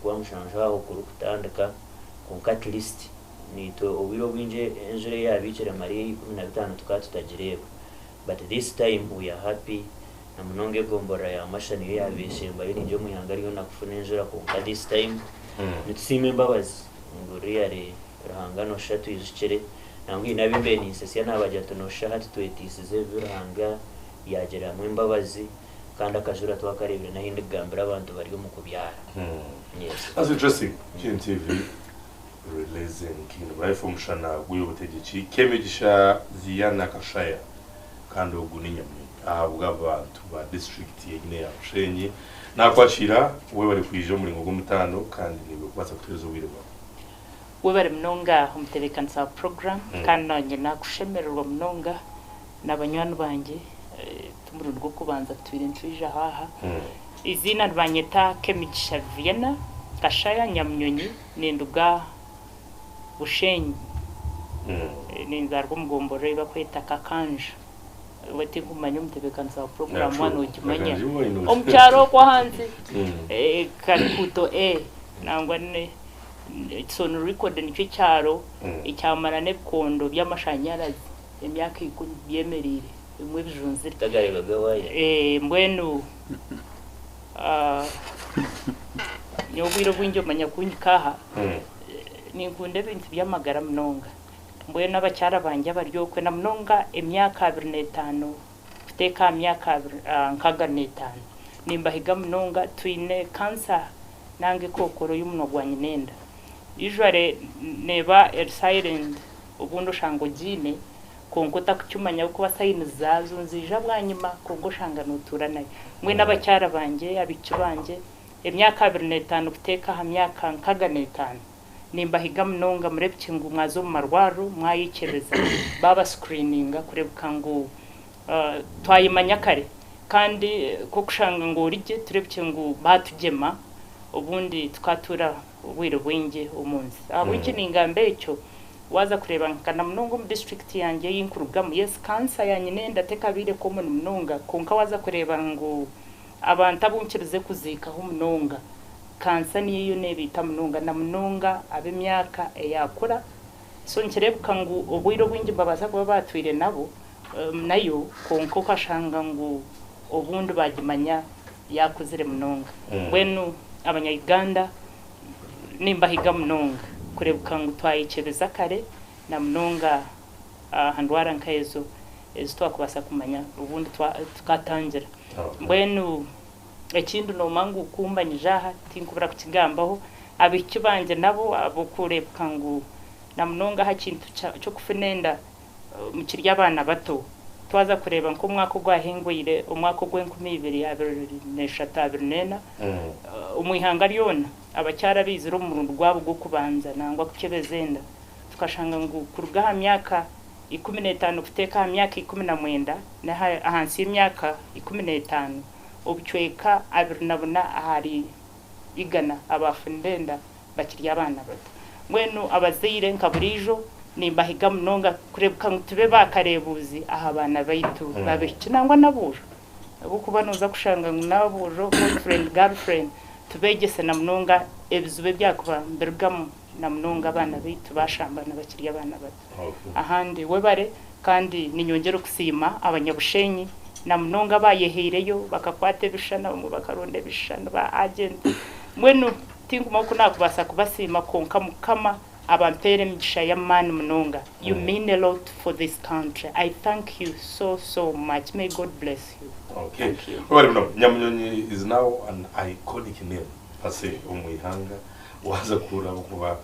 kuba mushanja aho kurukutandika konka at least nito obiro bwinje enjure yabikira Mariya 15 tukatutagireba but this time we are happy na munonge gombora ya mashani yabishimba yini nje muyanga ariyo nakufuna enjura konka this time nitsime mbabazi nguri yari rahangano shatu yishikire nangwi nabimbe ni sesiya nabaje tunosha hati twetisize birahanga yagera mu mbabazi kandi akajura twakarebera na hindi gambira abantu bari mu kubyara. Yes, that's interesting. GNTV releasing kin life umshana guyobotegeki kemegisha ziyana kashaya kandi oguninyamye ahabwa abantu ba district yegine ya Bushenyi nakwashira we bari kwije muri ngo gumutano kandi niwe kwasa kutezo wirwa we bari mnonga umtebekansa program kandi nanye nakushemererwa mnonga nabanywana banje tumuru rwo kubanza tubirentwije haha izina rwanyeta Kemigisha Vienna Kashaya Nyamnyonyi ninduga Bushenyi ninzarwa mugombore bakweta Kakanja wete kumanya umtebekansa program wano ukimanya omcharo kwa hanze kalikuto nangwa ne it's on record nicyo cyaro icyamara n'ebikondo by'amashanyarazi emyaka 10 byemerire imwe bijunzire tagareba gawaye mbwenu nyobwiro bwinjo manya kunyikaha ninkunde bintu byamagara mnonga mbwenu abacyara banje baryokwe na mnonga emyaka 25 kuteka emyaka 25 nimba higa mnonga twine cancer nange kokoro y'umuno gwanyinenda usually neba silent ubundo shango jine konkota kucyumanya uko basayini zazo nzija bwanyima kongo shanga nuturana mwe n'abacyara banje abicu banje emyaka 25 kuteka ha myaka 5 nimba higa mnonga murebye ngo mwazo mu marwaro mwayikereza baba screeninga kurebuka ngo twayimanya kare kandi ko kushanga ngo urije turebye ngo batugema ubundi twatura wiro bwinge umunsi abiki ningambe cyo waza kureba nkana mnongo mu district yanjye y'inkurugamu yes cancer yanyine ndateka bire common mnonga konka waza kureba ngo abantu abunkirize kuzika ho mnonga cancer niyo nebita mnonga na mnonga abemyaka yakura so nkirebuka ngo ubwiro bwinge babaza kuba batwire nabo nayo konko kashanga ngo ubundi bagimanya yakuzire mnonga bwenu abanya-Uganda nimba higa mnonga kurebuka ngo twayikereza kare na mnonga handwara nkaezo twakubasa kumanya ubundi tukatangira bwenu ekindi no mangu kumbanya jaha tinkubura kukigambaho abikibanje nabo abo kurebuka ngo na mnonga hakintu cyo kufinenda mu kirya abana bato twaza kureba nko mwako gwahengwire umwako gw'2023 umwihanga ryona abacyara bizira mu rwabo gwo kubanza nangwa kukebezenda tukashanga ngo kuruga myaka 15 kuteka myaka 19 na ahansi y'imyaka 15 obucweka abirnabona ahari igana abafundenda bakirya abana bato mwenu abazire nkaburijo nimba higa mnonga kurebuka ngutube bakarebuzi aha bana baitu babici nangwa nabujo abo kubanoza kushanga nabujo girlfriend tubegese na mnonga ebizube byakuba mbergamu na mnonga abana baitu bashambana bakirya abana bato ahandi webare kandi ninyongera kusima abanyabushenyi na mnonga bayehireyo bakakwate bishana mu bakaronde bishana ba agent mwenu tinguma kunakubasa kubasima konka mukama abampere migisha ya man mnonga you mean a lot for this country. I thank you so much. May God bless you. Okay, well, Nyamnyonyi is now an iconic name pase umwihanga waza kura kuba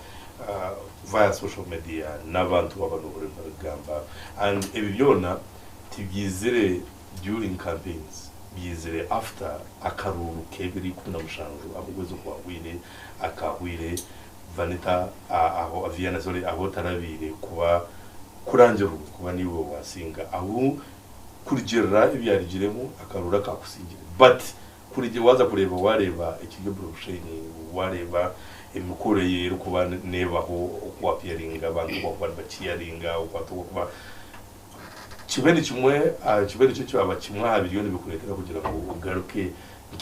via social media n'abantu babano bari baragamba and ebyona tibyizere during campaigns byizere after akaruru kebiri kuna mushanju abugwezo kwa wile akahwire vanita aho aviana sole aho tarabire kuba kurangira kuba niwo wasinga aho kurigera ibyarigiremo akarura kakusingira but kurige waza kureba wareba ikigebro Bushenyi wareba imikoreye rukuba nebaho kwapiringa abantu kwa bakiyaringa ukwato kuba kibeni kimwe cyo abakimwa habiriyo bikuretera kugira ngo ugaruke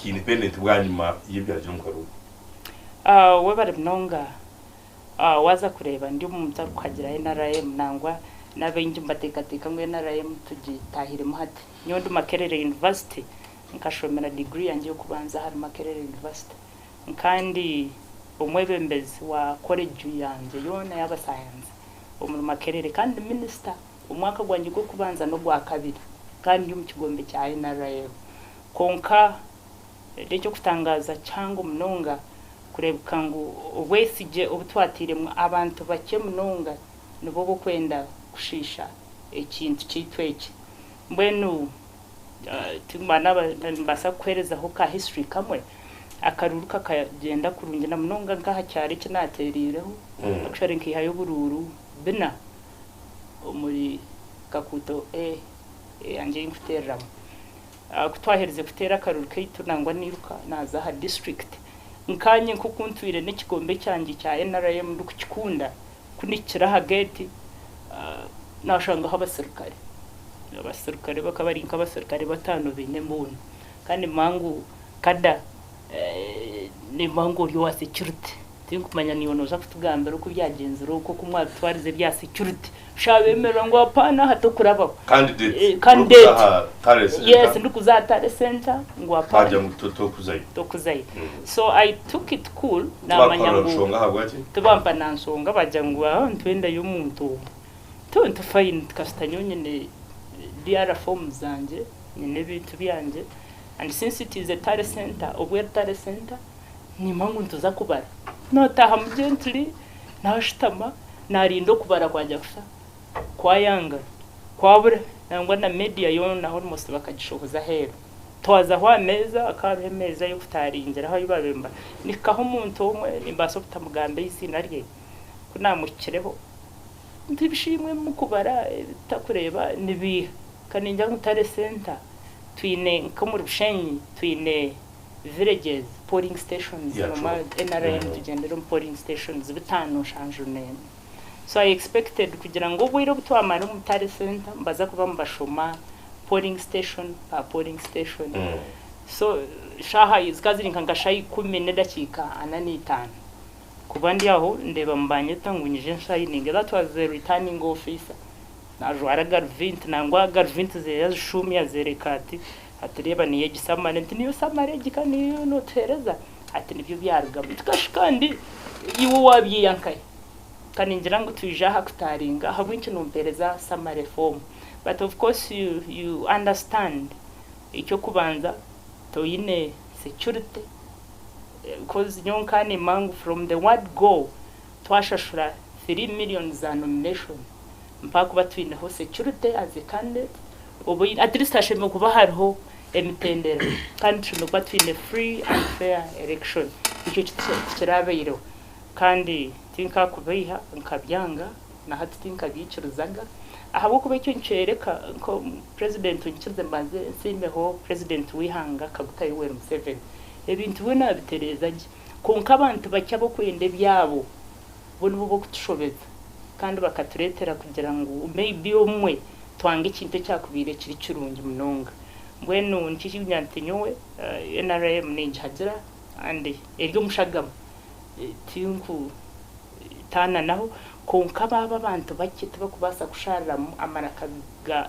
independent bwanyuma y'ibyarigiremo karuru we bari mnonga waza kureba ndi umuntu ukagira NRM nangwa nabengi mbatekateka ngo NRM tugitahire muhate nyondo Makerere University nkashomera degree yanjye yo kubanza hari Makerere University kandi umwebembezi wa college yanjye yona yaba science umuri Makerere kandi minister umwaka gwanjye go kubanza no gwa kabiri kandi mu kigombe cya NRM konka cyo kutangaza cyangwa mnonga kurebuka ngo wesije ubutwatire abantu bake mnonga nibo bo kwenda kushisha ikintu cyitweke mbwenu tumana mbasa kwereza ho ka history kamwe akaruruka kagenda kurunge na mnonga ngaha cyari kinaterireho akshare nkihayo bururu bina muri kakuto anje mfuteramo kutwahereze kutera akaruruka yitunangwa niruka naza ha district nkanye kukuntwire n'ikigombe cyanjye cya NRM ndukikunda kunikira hagati nashanga abasirikare bakabari nk'abasirikare batanu bine mbona kandi mangu kada ni mangu yo security tinkumanya niyono za kutugambira uko byagenzura uko kumwa twarize bya security shabemera ngo apana hatokuraba candidate yes ndukuzatare center ngo apana bajya mutokuzayi so I took it cool na manyangu tubamba nansonga bajya ngo ntwenda y'umuntu to find kastanyonye ne diara forms zanje nyine bitu byanje and since it is a tare center obwe tare center ni mangu ntuza kubara notaha mu gently nashitama narindo kubara kwajya gusa kwa yanga kwabure nangwa na media yona almost bakagishoboza hero twaza hwa meza akabe meza yo kutaringira aho yibabemba nikaho umuntu umwe nimbaso kutamugambe izina rye kunamukireho ndibishimwe mu kubara takureba nibi kaninja nkutare center twine nko Rushenyi twine villages polling stations normal NRM tugendera polling stations bitanu shanjune so I expected kugira ngo bwiro butwamara mu tare center mbaza kuba mbashoma polling station so shaha izikazi nkangashayi 10 dakika ananitana kubandi aho ndeba mbanye tangunyije shining that was the returning officer najwara garvint nangwa garvint ze yazishumi yazerekati atireba niye gisamane niyo samare gikani no tereza ati nibyo byarugamo tukashikandi iwo wabyiyankaye kaningira ngo tujaha kutaringa habwinki numpereza samare form but of course you understand icyo kubanza toyine security because nyonkani mangu from the word go twashashura 3 million za nomination mpaka batwine ho security as a candidate obo at least asheme kuba hariho emitendera kandi tuno batwine free and fair election icyo kirabeiro kandi tinka kubiha nkabyanga na hati tinka gicuruzaga ahabo kuba icyo ncereka ko president unkize mbanze simeho president wihanga kaguta Yoweri Museveni ebintu we nabiterezaje konka abantu bacyabo kwende byabo bono bo kutushobeza kandi bakaturetera kugira ngo maybe umwe twange ikintu cyakubire kiri kirungi munonga mbwenu ntishinyantinyowe NRM ninjagira andi eryo mushagama tinku tana naho konka baba abantu bake tubakubasa kusharira amaraka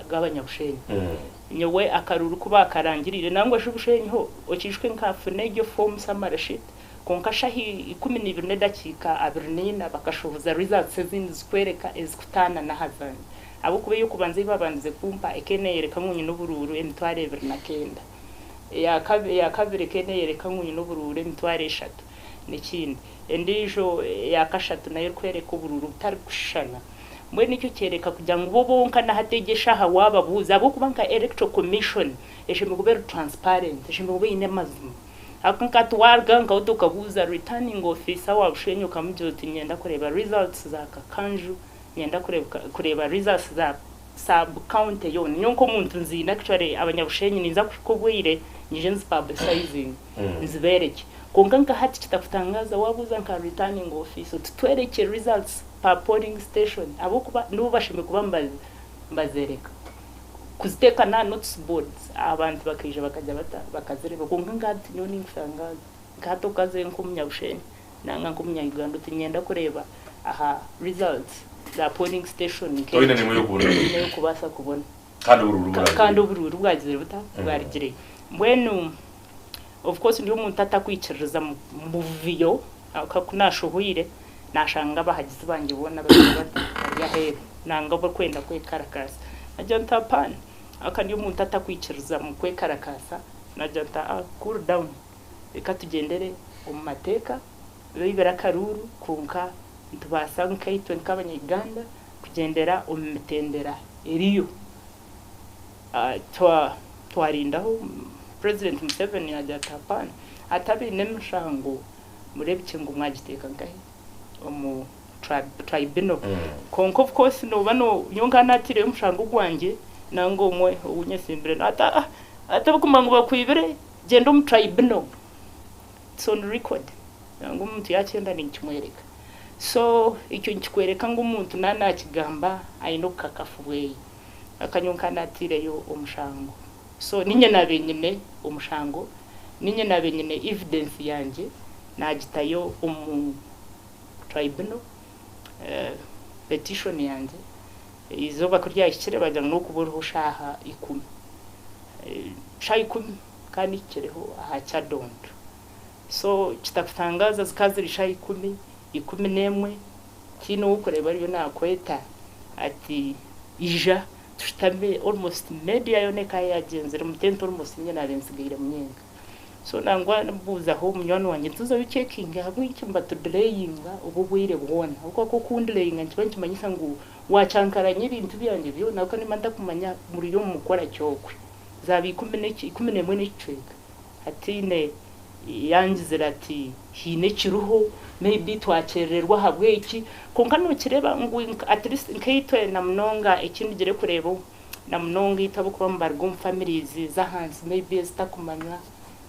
gabanyabushenyi nyowe akaruru kuba karangirire nangwa shubushenyi ho okishwe nkafune ryo form summary sheet konka shahi 12 dakika abirnina bakashoboza results zindi zikwereka ezikutana na hazani abo kube yo kubanza ibabanze kumpa ekene yereka munyi n'ubururu emitware 29 ya kabiri ekene yereka munyi n'ubururu emitware 3 n'ikindi endijo ya kashatu nayo kwereka ubururu butari gushana mwe nicyo cyereka kugira ngo bo bonka na hategesha hawaba buza abo kubanka electoral commission eshime kubera transparent eshime kubine mazima akanka twarga ngauto kabuza returning officer wa bushenyo kamujoti nyenda kureba results za kakanju nyenda kureba results za sub county yo nyonko muntu nzina actually abanyabushenyi ninza kubwire nije nzipublicizing nzibereke konganka hati kitakutangaza wabuza nka returning officer tutwereke results per polling station abo kuba ndubashime kuba mbazereka kuziteka na notice boards abantu bakije bakajya bakazereba konganka hati nyoni nsangaza gato kaze nkumnyabushenyi nanga nk'umunyayuganda utinyenda kureba aha results za polling station Toine ni muyo kubona niyo kubasa kubona kandi ubururu bwagize buta bwarigire mbwenu of course ndiyo umuntu atakwiciriza mu viyo akakunashuhire nashanga bahagize bange bona bari ahere nanga bo kwenda kwekarakasa najya ntapana akandi umuntu atakwiciriza mu kwekarakasa najya nta cool down reka tugendere mu mateka bibera karuru kunka ntubasa nkayitwe nk'abanyaganda kugendera umitendera iriyo twarindaho President Museveni ajya tapana atabi nemushango murebye ngo mwagiteka ngahe mu tribunal konko of course no bano nyongana atire mushango gwange nango mwe unyesimbere atabukumango bakwibere gendo mu tribunal it's on record nango umuntu yacyenda ni kimwereka so icyo nkikwereka ngo umuntu nanakigamba ayinoka kafuwe akanyonka natireyo umushango so ninye nabenyine umushango ninye nabenyine evidence yanje nagitayo tribunal petition yanje izoba kurya ikire bajya no kuburuho shaha 10 kandi kireho aha cyadondo so kitakutangaza zikazira 10 nemwe kino ukoreba ariyo nakweta ati ija tushitame almost media yoneka yagenzera mutento almost nyene narensigira munyenga so nangwa buza ho munywana wanje tuzo biceking hamwe ikimba to delayinga ububwire bwona uko ko kundelayinga ntibanki manyisa ngo wacankaranye ibintu byanje byo nako ni manda kumanya muri yo mukora cyokwe zabikumene nemwe n'icwega ati ne yanjizira ati hine kiruho maybe twacererwa habwe iki konka no kireba ngo at least nkayitwe na mnonga ikindi gere kurebo na mnonga itabukuba mbargo families za hansi maybe zitakumanywa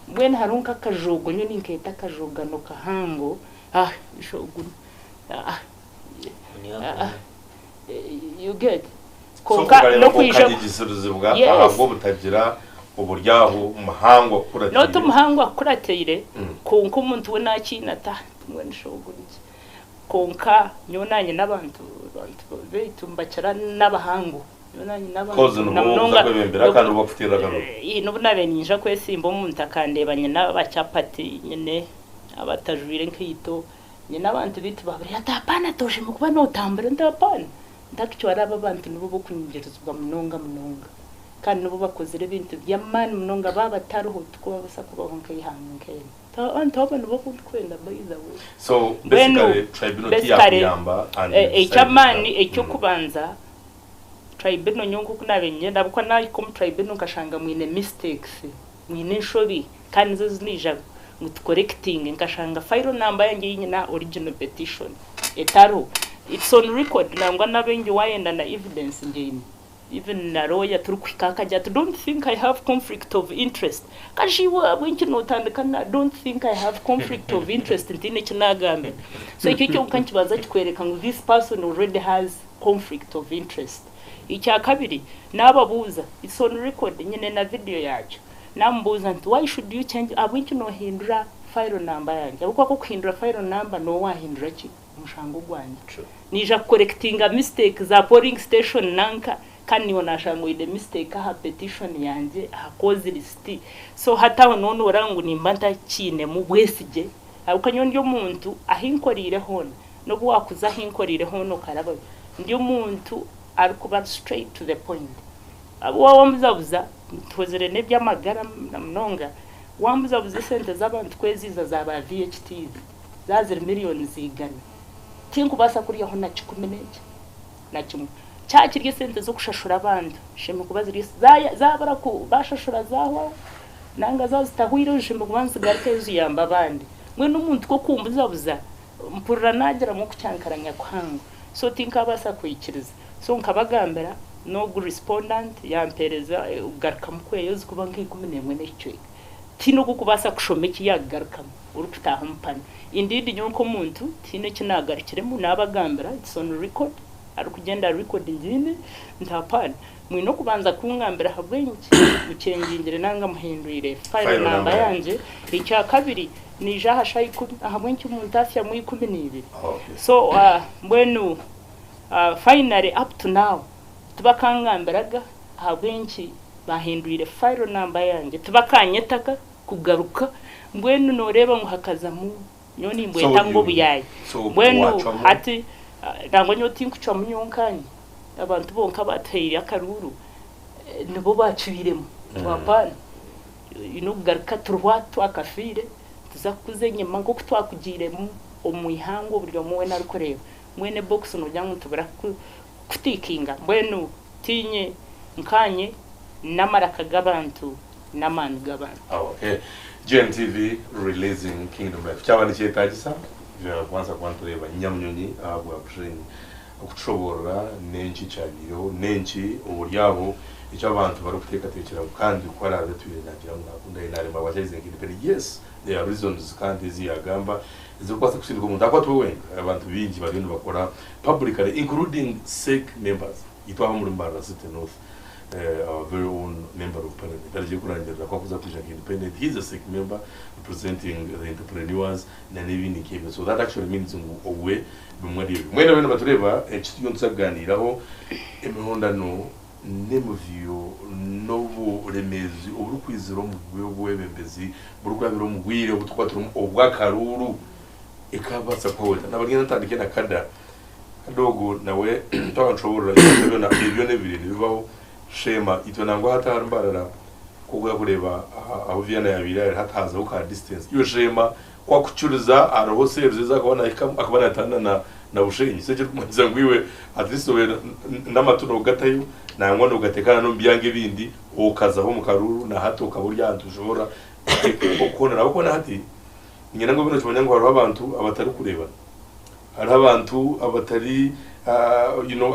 mwene harunka kajogo nyoni nketa kajogano kahango shogun you get konka no kwisha igisubizo ahubwo butagira uburyaho umuhango kuratire no tumuhango kuratire konka umuntu we nakinata mwene shogunje konka nyonanye n'abantu beitumbakira n'abahango nyonanye n'abantu namnonga kwebembera kandi ubafutira garo no bunabeninja kwesimba umuntu akandebanye n'abacapati nyene abatajwire nkito nyene abantu bitu babiri atapana toshe mukuba no tambere ndapana ndakicwara abantu nibo bokunyirizwa mnonga kandi nibo bakozere ibintu by'amani mnonga babataruho twa basakubaho nkayihangene antoba nibo kwenda bayiza we so basically tribunal yamba echamani ecyo kubanza tribunal nyungu kunabenye nabwo nayiko mu tribunal kashanga mwine mistakes mwine shobi kandi zo zinija correcting nkashanga file number yange yinyina original petition etaro it's on record nangwa nabenje wayenda na evidence ngeni even na lawyer turukwikaka jatu don't think I have conflict of interest kashiwa bwinki notandikana don't think I have conflict of interest ntine kinagambe so icyo kankibaza kikwereka ngo this person already has conflict of interest icya kabiri nababuza it's on record nyine na video yacu nambuza nti why should you change abwinki no hindura file number yanjye uko ko kuhindura file number no wahindura ki umushango gwanje nija correcting a mistake za polling station nanka kandi wonashango ide mistake ha petition yanje hakoze list so hataho none orangu nimbanta kine mu bwesije abukanyo ndyo muntu ahinkorire hono no bwakuza ahinkorire hono karaba ndyo muntu ari kuba straight to the point abo wambuzabuza tozere nebyamagara namnonga wambuzabuza sente z'abantu kweziza za ba VHT zazira millions zigana tingu basa kuri yaho na 10 na kimwe cyakirye sente zo kushashura abantu sheme kubaziri zabara ku bashashura zaho nanga zazitahwire sheme kubanza garkezo yamba abandi mwe n'umuntu ko kumbuzabuza mpurira nagera mu kucyankaranya kwangu so tinka basa kwikiriza so nkabagambera no good respondent yampereza ugaruka mukweyo zikuba nk'ikumenemwe n'icyo tino kukubasa kushomeki yagaruka urukutaha mpana indeed nyonko muntu tino kinagarukire mu nabagambera it's on record ari kugenda recording zine ntapana mwino kubanza kungambira habwenki ukengingire nanga muhindurire file number yanje icya kabiri ni jaha shayiku habwenki umuntu asya mu 12 so mbwenu finally up to now tubakangambiraga habwenki bahindurire file number yanje tubakanyetaka kugaruka mbwenu noreba muhakaza mu nyoni mbweta ngo buyaye mbwenu ati nango nyoti nkuca munyonkanye abantu bonka bateye akaruru nibo bacibiremo twapana garuka turwatu akafire tuzakuze nyema ngo twakugire mu omuihango buryo muwe narukoreba mwene box no byangu tubara kutikinga mbwenu tinye nkanye namaraka gabantu namani gabantu okay GNTV releasing Kingdom Life cyabandi cyetagisa kwanza kwantureba nyamnyonyi abwa pushing kushobora nenchi cyagiro nenchi uburyabo icyo abantu bari gutekatekera kandi ukora abetuye nagira ngakunda inare mabashyize independent yes there are reasons kandi ziyagamba izo kwasa kusindwa umuntu akwatwe wenga abantu bingi bagenda bakora publicly including SEC members itwa muri Mbarara City North our very own member of parliament that is kurangira kwa kuza kuja independent. He is a SEC member representing the entrepreneurs na n'ibindi kebe, so that actually means owe bumwari mwene bene batureba ekitiyo nsaganiraho emihondano nemuvyo nobu remezi oburu kwiziro mu bwebembezi burugabiro mu gwire ubutwaturu obwakaruru ikabasa kwota nabagenda ntandike na kada kadogo nawe twanshobora ibyo nebiri bibaho shema itonangwa hata Mbarara kugo kureba aho Viana yabira hataza uka distance iyo shema kwa kucuruza aroho services akabona akabana tanda na bushenyi seje kumwiza ngwiwe at least we n'amatuno gatayo na ngono gatekana no mbyange bindi okazaho mu karuru na hato kaburya ntushobora okona nabo kona hati ngena ngo bino cyabanya ngo haro abantu abatari kureba hari abantu abatari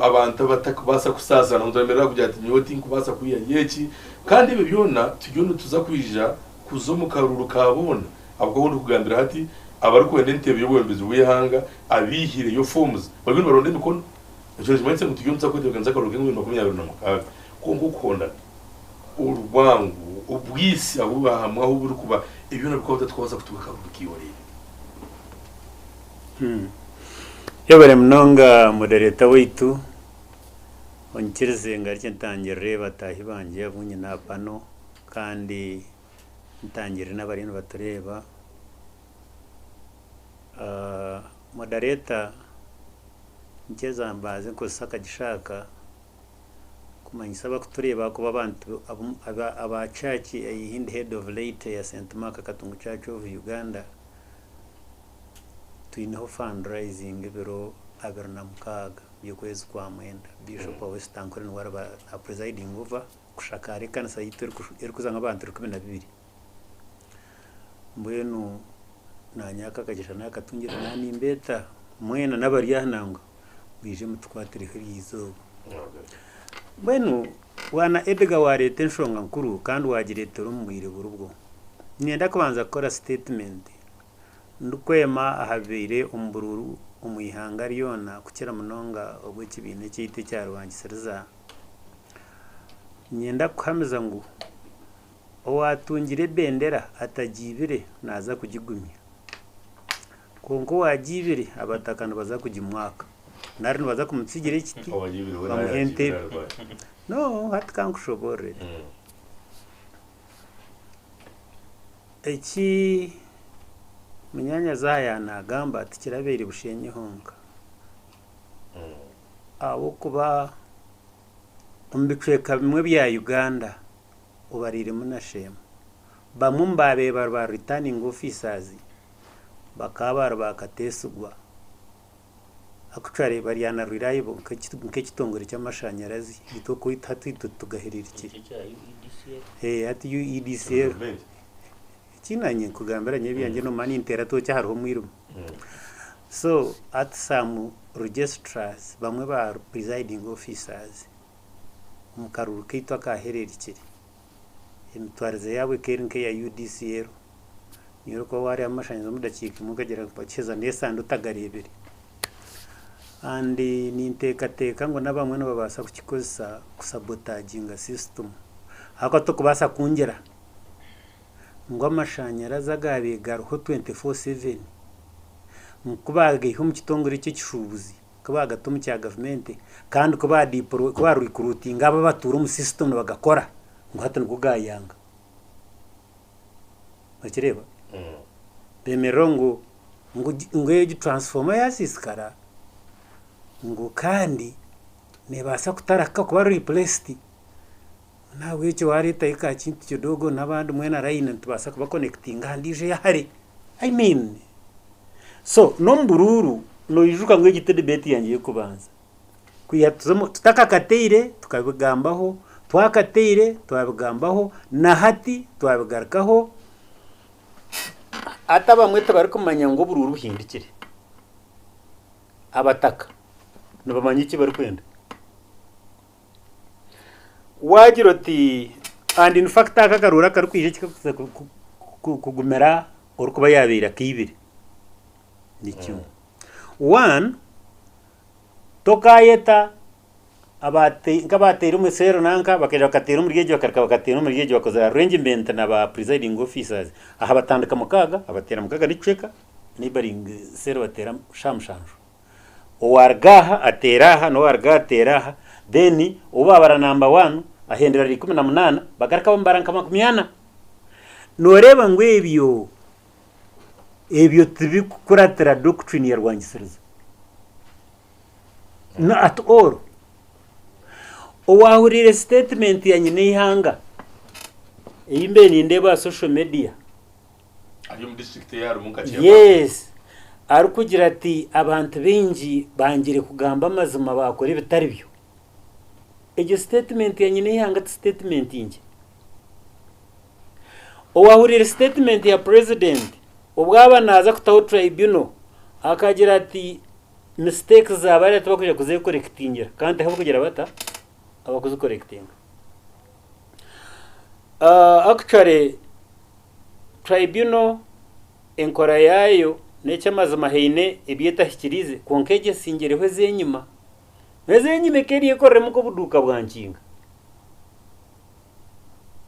abantu batakubasa kusazana nzamera kujya ati nyoti nkubasa kuya yeki kandi ibi byona tujyone tuza kwija kuzo mu karuru kabona abwo wundi kugambira hati abari kwenda intebe y'ubwembezi bwihanga abihire yo forms bagino baronde mikono cyo kimense ngo tujyone tuza kwitega nza karuke ngo 2026 ko ngukunda urwangu ubwisi abubahamwe aho buri kuba ibyo nabwo twaza kutuka kukiyorera yabare mnonga modereta witu onkirize ngarike ntangire batahi banje abunye napano kandi ntangire n'abarino batureba modereta ngeza mbaze ko saka gishaka kumanyisa bakutureba kuba abantu abacaci ayihinde head of late ya St Mark Katungu Church of Uganda tuinaho fundraising biro aberna mukaga byokwezi kwa mwenda Bishop wa Western Korean waraba presiding over kushakare kana sayitwe erikuzanga abantu 12 mbwenu nanyaka kagisha nakatungira nani mbeta mwena nabari yananga bije mutwatire hirizo mbwenu wana Edgar warete nshonga nkuru kandi wagiretero mumwire burubwo nyenda kubanza gukora statement ndukwema ahabire umbururu umuyihanga ryona kukira munonga obwe kibine cyite cyarwangiseriza nyenda kuhameza ngo owatungire bendera atagibire naza kugigumya konko wagibire abatakana baza kugimwaka nari baza kumutsigire ikiti bamuhente no hatkankushobore eki munyanya zaya nagamba tikirabere bushenye honka abo kuba umbiceka bimwe bya Uganda ubarire munashema bamumbabe barba returning officers bakaba bakatesugwa akucare bari yana reliable nk'ekitongore cy'amashanyarazi gitoko itatu tugahirira iki ati UEDCL kinanye kugambira nyebiyange no mani interato cyahariho mwiru so at some registrars bamwe ba presiding officers mukaruru kitwa kahererikire imitwarize yawe kerinke ya UDCL niyo ko wari amashanyarazi mudakika mugagera kwakeza nesanda utagarebere and ninteekateka ngo n'abamwe nibabasa kukikozesa kusabotaginga system ako tukubasa kungira ngo amashanyarazi agabegaruho 24/7 nkubagaiho mu kitongore cy'ikishubuzi kubagatuma cya government kandi kuba recruiting aba batura mu system bagakora ngo hata ngugayanga bakireba bemerongo ngo yo transformer yasiskara ngo kandi nebasa kutaraka kuba replaced nawe cyo warita ikakintu kidogo nabandi mwena line tubasa kuba connecting handije yahari I mean so nombururu no yijuka ngo igite debate yangiye kubanza kuyatuzamo tutakakateire tukabigambaho twakateire twabigambaho na hati twabigarakaho atabamwe tabari kumanya ngo bururu hindikire abataka nabamanye iki bari kwenda wagira ati and in fact akagarura kari kwije kikakuza kugumera or kuba yabira kibiri nicyo one tokayeta ngabatera umusero nanka bakaje bakatera umuryeje bakatera umuryeje bakoza arrangement na ba presiding officers aha batandika mukaga abatera mukaga niceka neighboring sero batera shamshanjo owargaha ateraha no warga ateraha then ubabara number 1 ahendera 18 bagaraka bambaranka 10 noreba ngo ebyo tibikuratira doctrine ya Rwangisiriza not at all owahurire statement ya nyine ihanga imbe ni ndeba social media ari mu district ya Rumukati yes ari kugira ati abantu benji bangire kugamba amazima bakora bitari byo ejo statement ya nyine ihanga statement inge owahurire statement ya president ubwaba naza kutaho tribunal akagira ati mistakes zabari tubakuje kuze correctingira kandi aho kugira bata abakoze correcting actually tribunal enkora yayo necha mazima heine ebyeta hikirize konkeje singereho zenyuma nezenyime keriye korre muko buduka bwankinga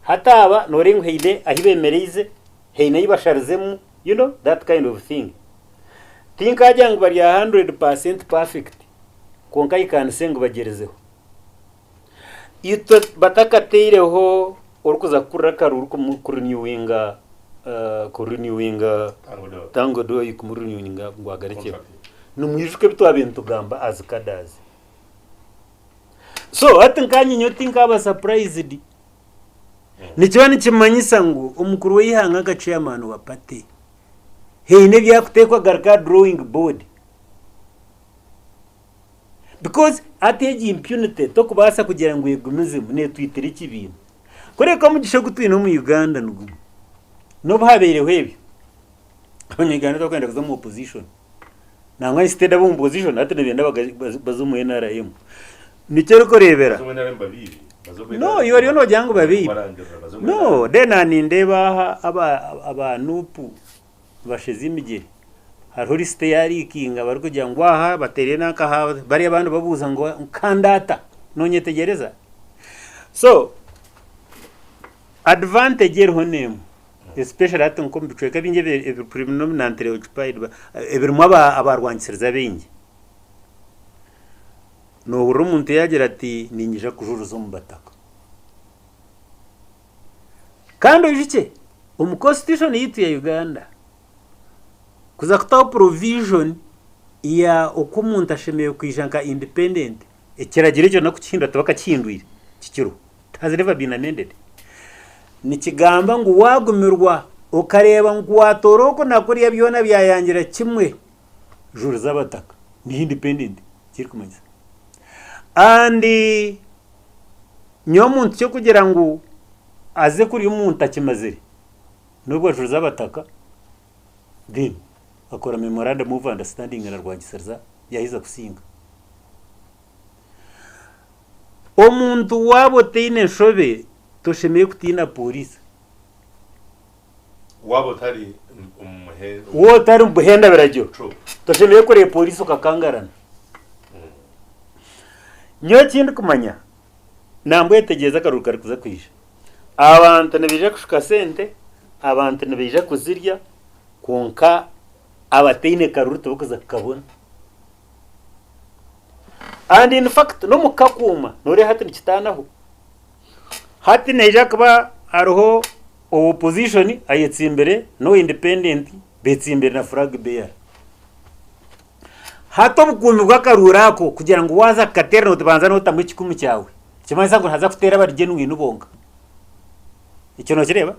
hataba norengo heide ahibemereze heine yibasharizemu you know that kind of thing think ajang bari 100% perfect konkai kan sengo bagerezeho ito batakateireho orukuza kuraka ruruko kurenewinga tango do yikurenewinga ngwagareke numwijuke bitwabintu gamba azikadazi so atankanyi nyotinka aba surprised nikiba nikimanyisa ngo umukuru w'ihanga ga chairman wa party heine byakutekwa garka drawing board because ateji impunity to kubasa kugira ngo yegumizimu ne twitira ikibintu koreka mugisha gutwina mu Uganda nugumu no babereho ebi abanyuganda to kwenda kuza mu opposition nangwa instead of opposition atene benda bazumu NRM nicyo kurebera no yori no jangu babi no dena nindeba abanupu bashezimije hariho liste yari kinga bari kugira ngo aha batere naka bari abantu babuza ngo kandata nonyetegereza so advantage ero name especially at nko mbicweka binge predominantly occupied ebirimo abarwangisiriza bengi no urumuntu yagira ati ninjija kujuruza mu bataka kandi ujike constitution yitu ya Uganda kuza kutaho provision ya ukumuntu ashemeye kwijanka independent ekiragire cyo nakukinda tabakakindwira kikiro has never been amended ni kigamba ngo wagumirwa ukareba ngo watoroko nakuri yabyona byayangira kimwe juru z'abataka ni independent kiri kumanya andi nyomuntu cyo kugira ngo aze kuri umuntu akimazire nubwo juru z'abataka din akora memorandum of understanding na Rwangisiriza yahiza kusinga omuntu wabo teine shobe toshemeye kutina polisi wabo tari umuhe wo tari umuhenda birajyo toshemeye kure polisi ukakangarana nyo kindi kumanya nambo yetegeza akaruru kari kuza kwisha abantu nibije kushuka sente abantu nibije kuzirya konka abateine karuru tubukuza kabona and in fact no mukakuma nore hati nikitanaho hati neja kuba aroho opposition ayetsimbere no independent betsimbere na flag bearer hato bukumi bw'akarurako kugira ngo waza katera no tubanza no tamwe kikumi cyawe kimanza ngo ntaza kutera barigenu ngino bonga icyo no kireba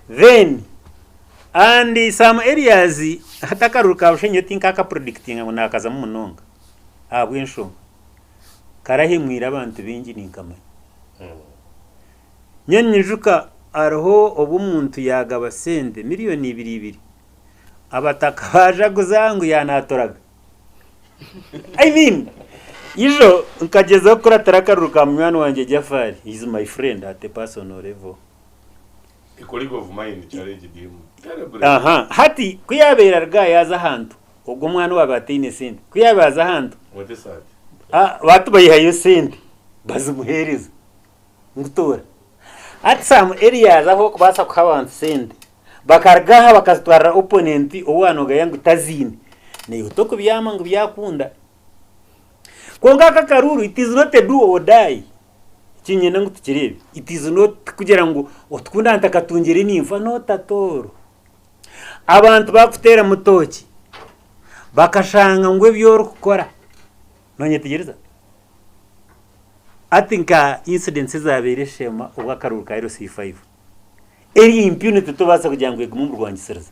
then and some areas hatakaruka bushenye tinkaka predicting ngo nakaza mu munonga abwensho karahimwira abantu bingi ninkama nyenyijuka aroho obumuntu yagaba sente miliyoni 2 abataka baje kuzangu yanatoraga I mean ijo nkageza kuri atarakaruka mwana wanje Jafari is my friend at a personal level a colleague of mine challenge dim hati kuyabera rga yaza hantu ubwo mwana wabatine sente kuyabaza hantu what is that batu bayihayo sente bazimuhereza ngutora at some areas aho kubasa kuhabantu sente bakargaha bakazitwara opponent owanoga yangu tazini ne utoko byama ngo byakunda konga kakaruru it is not a do or die kinyena ngo tukirebe it is not kugira ngo otkunda ntakatungire nimfa no tatoro abantu bakutera mutoki bakashanga ngo ebyo gukora nonye tegereza atinka incidents zabere shema ubwakaruru ka C5 eri impunity tubasa kugira ngo egumu rwangisereza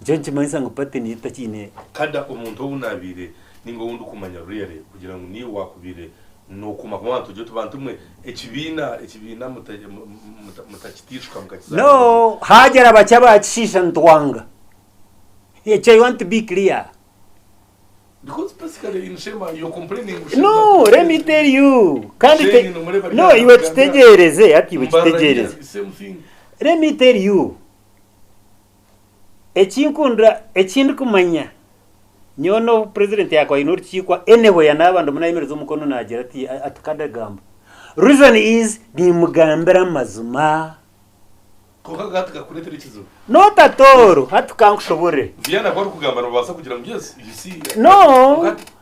jonje manisa ngo pateni itakine kada umuntu unabire ningo wundi kumanya really kugira ngo ni wakubire no kuma kwa bantu joto bantu mwe ekibina mutakitishwa mukakiza no hajara bachaba chisha ntwanga I want to be clear because basically in shema you're complaining no let me tell you no you were tegereze ati witegereze same thing let me tell you ekindi kumanya nyono president yakwa inorchikwa anyway n'abantu munayimereza umukono nagira ati atakadagamba reason is ni mugambera mazuma koka gatka kuretera ikizo no tatoro hatukankushobore Viana kwa kugambara basa kugira ngo yes you see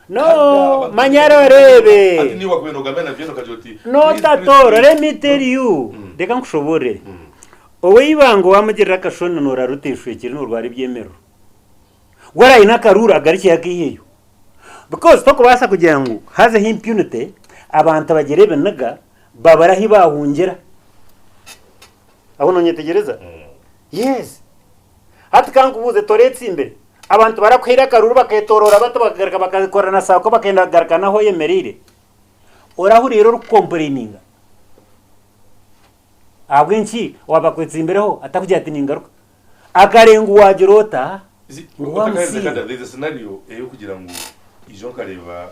no manyaro rebe ati ni wakweno gambana Viana kajoti no tatoro let me tell you deka nkushobore owe ibango wamugirira kashona nora rutishwekire no rwari byemero wara inakarura gariki yakiyeyo because toko basa kugira ngo haze impunity abantu bagerebe naga babarahi bahungera aho nonye tegereza yes hatukangubuze toretsi imbere abantu barakwira karuru bakayitorora bato bakagarika bakazikorana sako bakenda garikana ho yemerire orahuriro rukomplaininga abwenchi wabakwetsi imbere ho atakugira ati ningaruka akarengu wagirota there's a scenario yo kugira ngo ijo kareba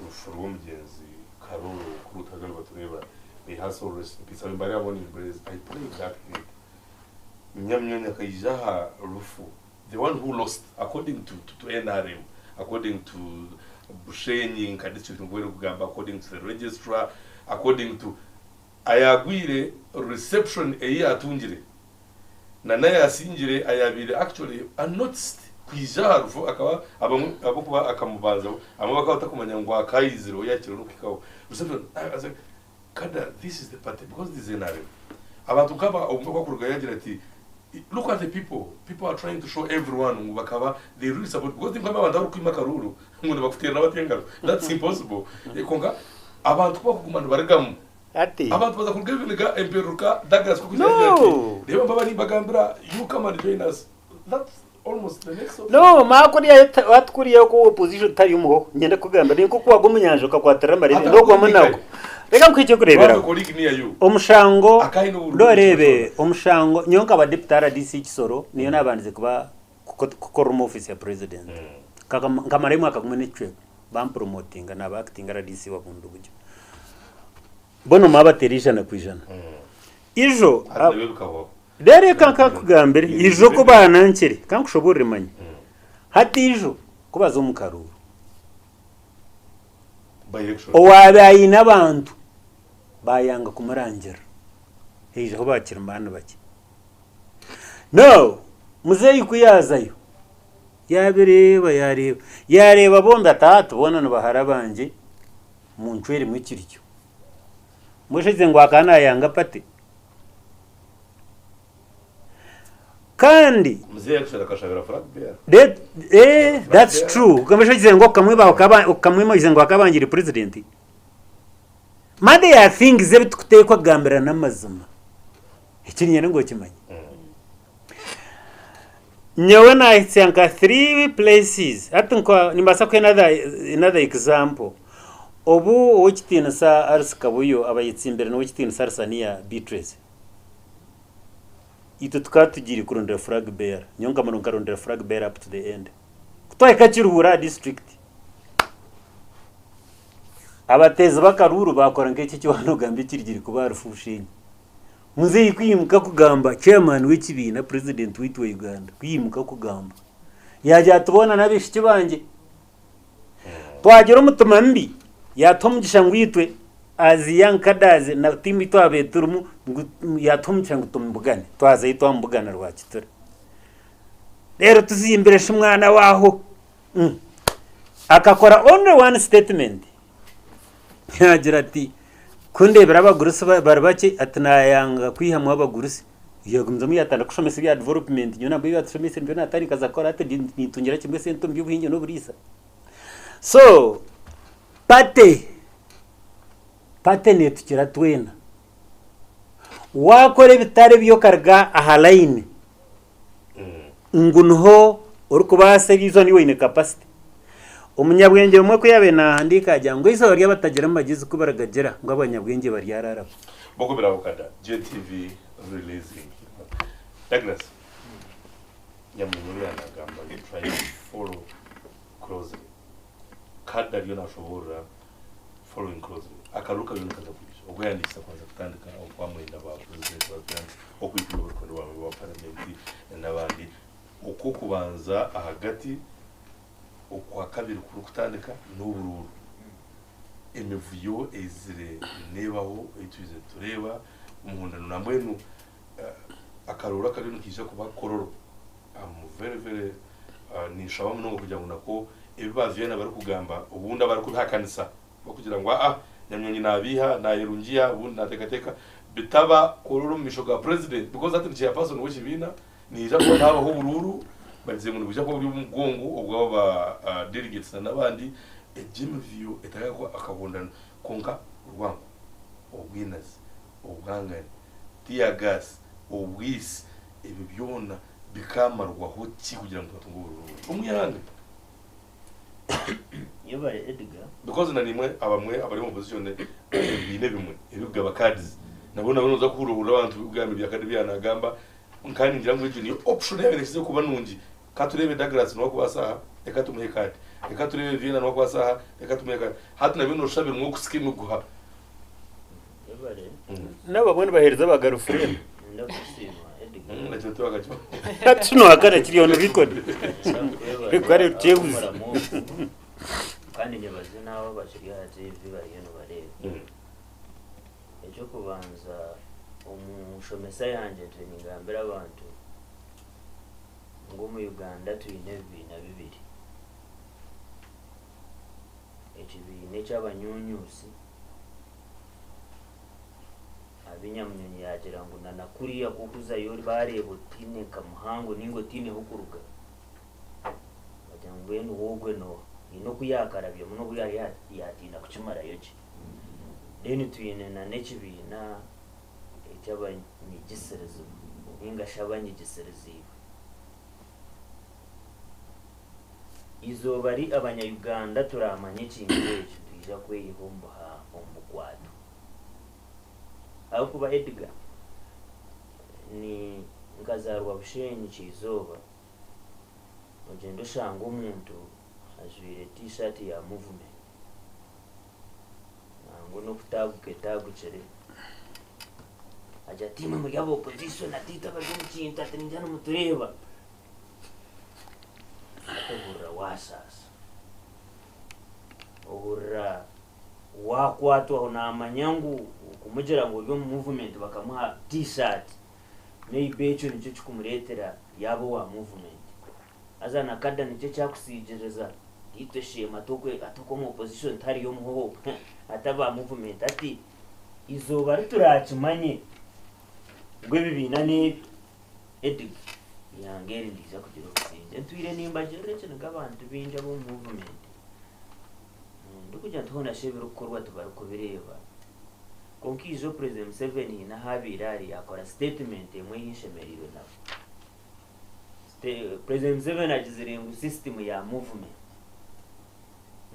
rufuru mugenzi karuru kurutaga batureba they has always pizza mbari aboni embrace I play that game nyamnyonya kayijaha rufu the one who lost according to NRM according to Bushenyi nka district ngwere kugamba according to the registrar according to ayagwire reception atungire na naye asingire ayabire actually unnoticed kwijaha rufu akaba abo kuba akamubanza amabaka utakumanya ngo akayiziro yakiro nukikaho reception kada this is the party because this is NRM abantu kaba umukwa kuruga yagira ati look at the people are trying to show everyone bakaba they really support because the kama abantu kwima karuru ngo bakutera nabatengaro that's impossible konga abantu kwa kugumana baragamu ati abantu baza kurgevinga emperuka Douglas kukugira ati reba mbabari bagambira you come and join us that's almost the next option. No makuri watkuriye ko opposition tari umuho nyenda kugamba ni kuko wagumunyanje ukakwatera marebe no kwa manako reka mkwije kurebera omushango dorebe omushango nyonka ba deputy DC Kisoro niyo nabanze kuba kukora mu office ya president kamaremu akakumenechwe bam promoting na ba acting DC wa bundu bujyo bono mabaterisha na kwijana ijo dere kanka kugambere ijo ko banankere kankushobore manye hati ijo kubaza umukaruru by election owabaye n'abantu bayanga kumurangira heje aho bakira mbana bake no muzeyi kuyazayo yareba bombi atatu bona nubahara banje mu ncwere mwikiryo mushize ngo akana yanga pate kandi muzeyi akashagara Frank Bear that's true kamushize ngo kamwibaho ngo akabangira president made ya things zebitukutekwa gambira n'amazima ikinyene ngo kimanye nyewe nahitsanka 3 places atunko nimbasa ko another example obu okitina sa arsikabuyo abayitsimbere no kitina sarsania Beatrice ito tukatugiri kurondera flag bearer nyonga mano karondera flag bearer up to the end kutwaye kachirubura district abateza bakaruru bakora ngeke cyano gambe kirigiri kuba rufushinye muzeyi kwimuka kugamba chairman w'ikibina president witwa Uganda kwimuka kugamba yaje tubona nabishiki banje twagira umutuma mbi yatomugisha ngwitwe aziyankadaze na timi twabeturumu yatomugisha ngutumbugane twaze itwambugana rwakitura rero tuzimberesha umwana waho akakora only one statement yagira ati kundebera abagurusi bari bake atanayanga kwihamwa abagurusi yagumza mu yatanda kushomesa bya development nyona mbi yatushomesa mbyo natari kazakora ate nitungira kimwe sento mbyubuhinge no burisa so pate ne tukira twena wakore bitare byo karga ahaline ngunho urukubase bizo ni wine capacity umunyabwenge umwe ko yabe nahandika jango izo bari batagira amagize kubaragagera ngo abanyabwenge bari yarara boko biravukada GTV releasing Douglas nyamuntu yanagamba you try to follow closely kada ryo nashobora following closely akaruka yo nkaza kugisha ubwo yanditse kwanza kutandika kwa mwenda ba president wa Uganda okwitwa urukondo wa parliament n'abandi uko kubanza ahagati ukwa kabiri kutandika n'ubururu imivuyo ezire nebaho ituze tureba umuhundano nambaye no akarura kari nukije kuba kororo very nishaba munongo kugira ngo nako ibibazo yana bari kugamba ubundi abari kuhakanisa kugira ngo nyamyonyi nabiha nayirungiya ubundi natekateka bitaba kororo mishoga president because that is a person which bina ni japo naba ho bururu bagize ngo bijya ko by'umugongo ubwo ba delegates n'abandi Jim view etayako akabondana konka urwango obwinazi obwangani tear gas obwisi ibi byona bikamarwa hoti kugira ngo batungo umuyanga yobare Edgar because na nimwe abamwe abari mu position bine bimwe ibigaba cards nabona banoza kuruhura abantu ubwami bya kadi byanagamba nkani ngira ngo icyo ni option yabereshije kuba nungi katurebe Douglas no kubasa eka tumuhe kadi eka turebe Viena no kubasa eka tumuhe kadi hatu na bino shabira mwo kuskimu guha yobare n'ababone bahereza bagarufure ndakusima Edgar nacyo twagacho tuno akana kiriyo no record record chebuze kandi nyabaze naho bashiriye TV bari hano barebe ejo kubanza umushomesa yanje training ambera abantu ngo mu Uganda tuyine 2022 ekibine cy'abanyunyusi abinyamnyonyi yagira ngo nanakuriya kukuza yori barebo tine kamuhango ningo tine hukuruga bajangwe no wogwe no ino kuyakarabye muno buyari yatina kuchimara yoje deni tuyine na nekibina cy'abanyigiserezo ninga shabanyigiserezo izo bari abanya-Uganda turamanye kintu cyo tujya kwihomba ombukwado aho kuba Edgar ni ngazarwa bushenyi kizoba ugendo shanga umuntu azwire t-shirt ya movement ngo no kutabuke tagucere aja tima muri abo opposition atita bari mu kintu atinjana mutureba atubura wasasa ubura wakwatwaho n'amanyangu kumugira ngo uri mu movement bakamuha t-shirt maybe icyo nicyo kikumuretera yabo wa movement azana kada nicyo cyakusigereza yitwe shema atoko mu opposition tari yo muho ataba movement ati izoba rituracimanye ngwe bibina ne edig yangere ndiza kugira kusinje ntwire nimba jeretse n'abantu binja bo movement ndukujya tubona shebero gukorwa tubara kubireba konkizo president Museveni na habirari akora statement emwe yishemerire nabo president Museveni agizire ngo system ya movement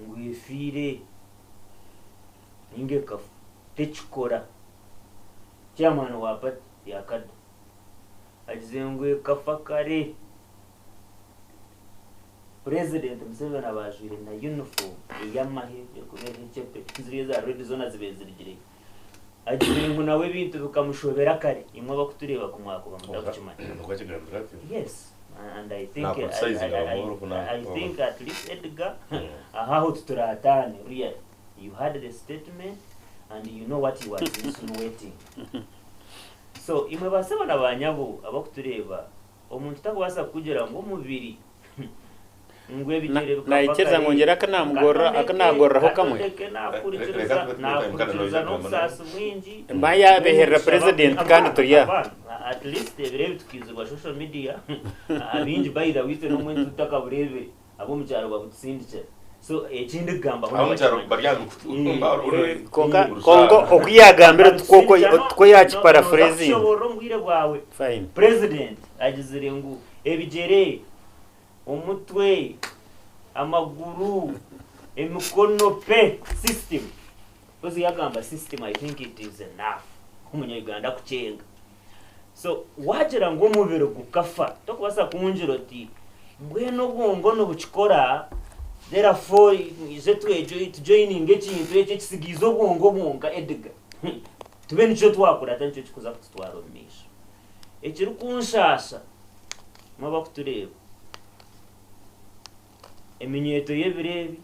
ngo ifire ninge ka techikora chairman wa party yakada agizire ngo kafakare President Museveni abajwire na uniform yamahe yo kubera icepe ziriye za red zone zibezirigire agire ngo nawe bintu bikamushobera kare imwe bakutureba ku mwaka bamudakimana yes and I think I think at least Edgar how turatane really you had the statement and you know what he was insinuating so imwe basaba nabanyabo abakutureba umuntu takubasa kugira ngo mubiri ngwe bitere naikeza ngongera akanagorraho kamwe nakurikiza no sasa mwinji mbaya beherra president kandi turiya at least birebe tukizwa social media abinji bayida wite no mwenzi utaka burebe abo mu cyaro babutsindice so ekindi gamba aho mu cyaro baryangu kongo okuyagambira twoko yachi paraphrasing shoboro mbwire bwawe fine president agizire ngo ebigere umutwe amaguru emikono pe system kozi yagamba system I think it is enough umunyarwanda kucenga so wagera ngo mubero gukafa tokubasa kunjiro ti ngweno bongo no buchikora therefore je joining ekintu ekyo kisigizo bonga Edgar tube nico twakora tancho kikuza kutwara omisho ekiri kunshasha maba kutureba eminyeto yebirebi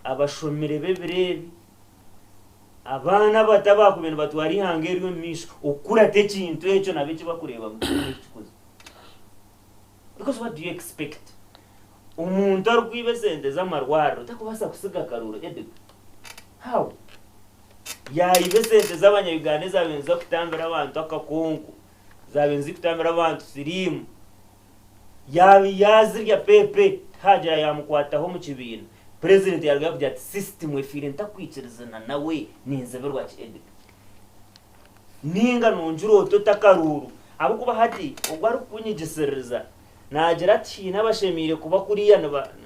abashomere bebirebi abana batabakubena batwari hangeri omisho okura tekintu ekyo nabechi bakureba mu kikuza because what do you expect umuntu arkwibesende z'amarwaro takubasa kusiga karuro Edgar how yayibesende z'abanyayuganda zabenza kutambira abantu akakonko zabenzi kutambira abantu sirimu yazirya pepe haja yamukwataho mu kibina president yaragavuga ati system efire ntakwikirizana nawe ninzeberwa ki Edgar ninga nonjuro totakaruru abo kuba hati ogwari kunyigisereza nagira ati nabashemire kuba kuriya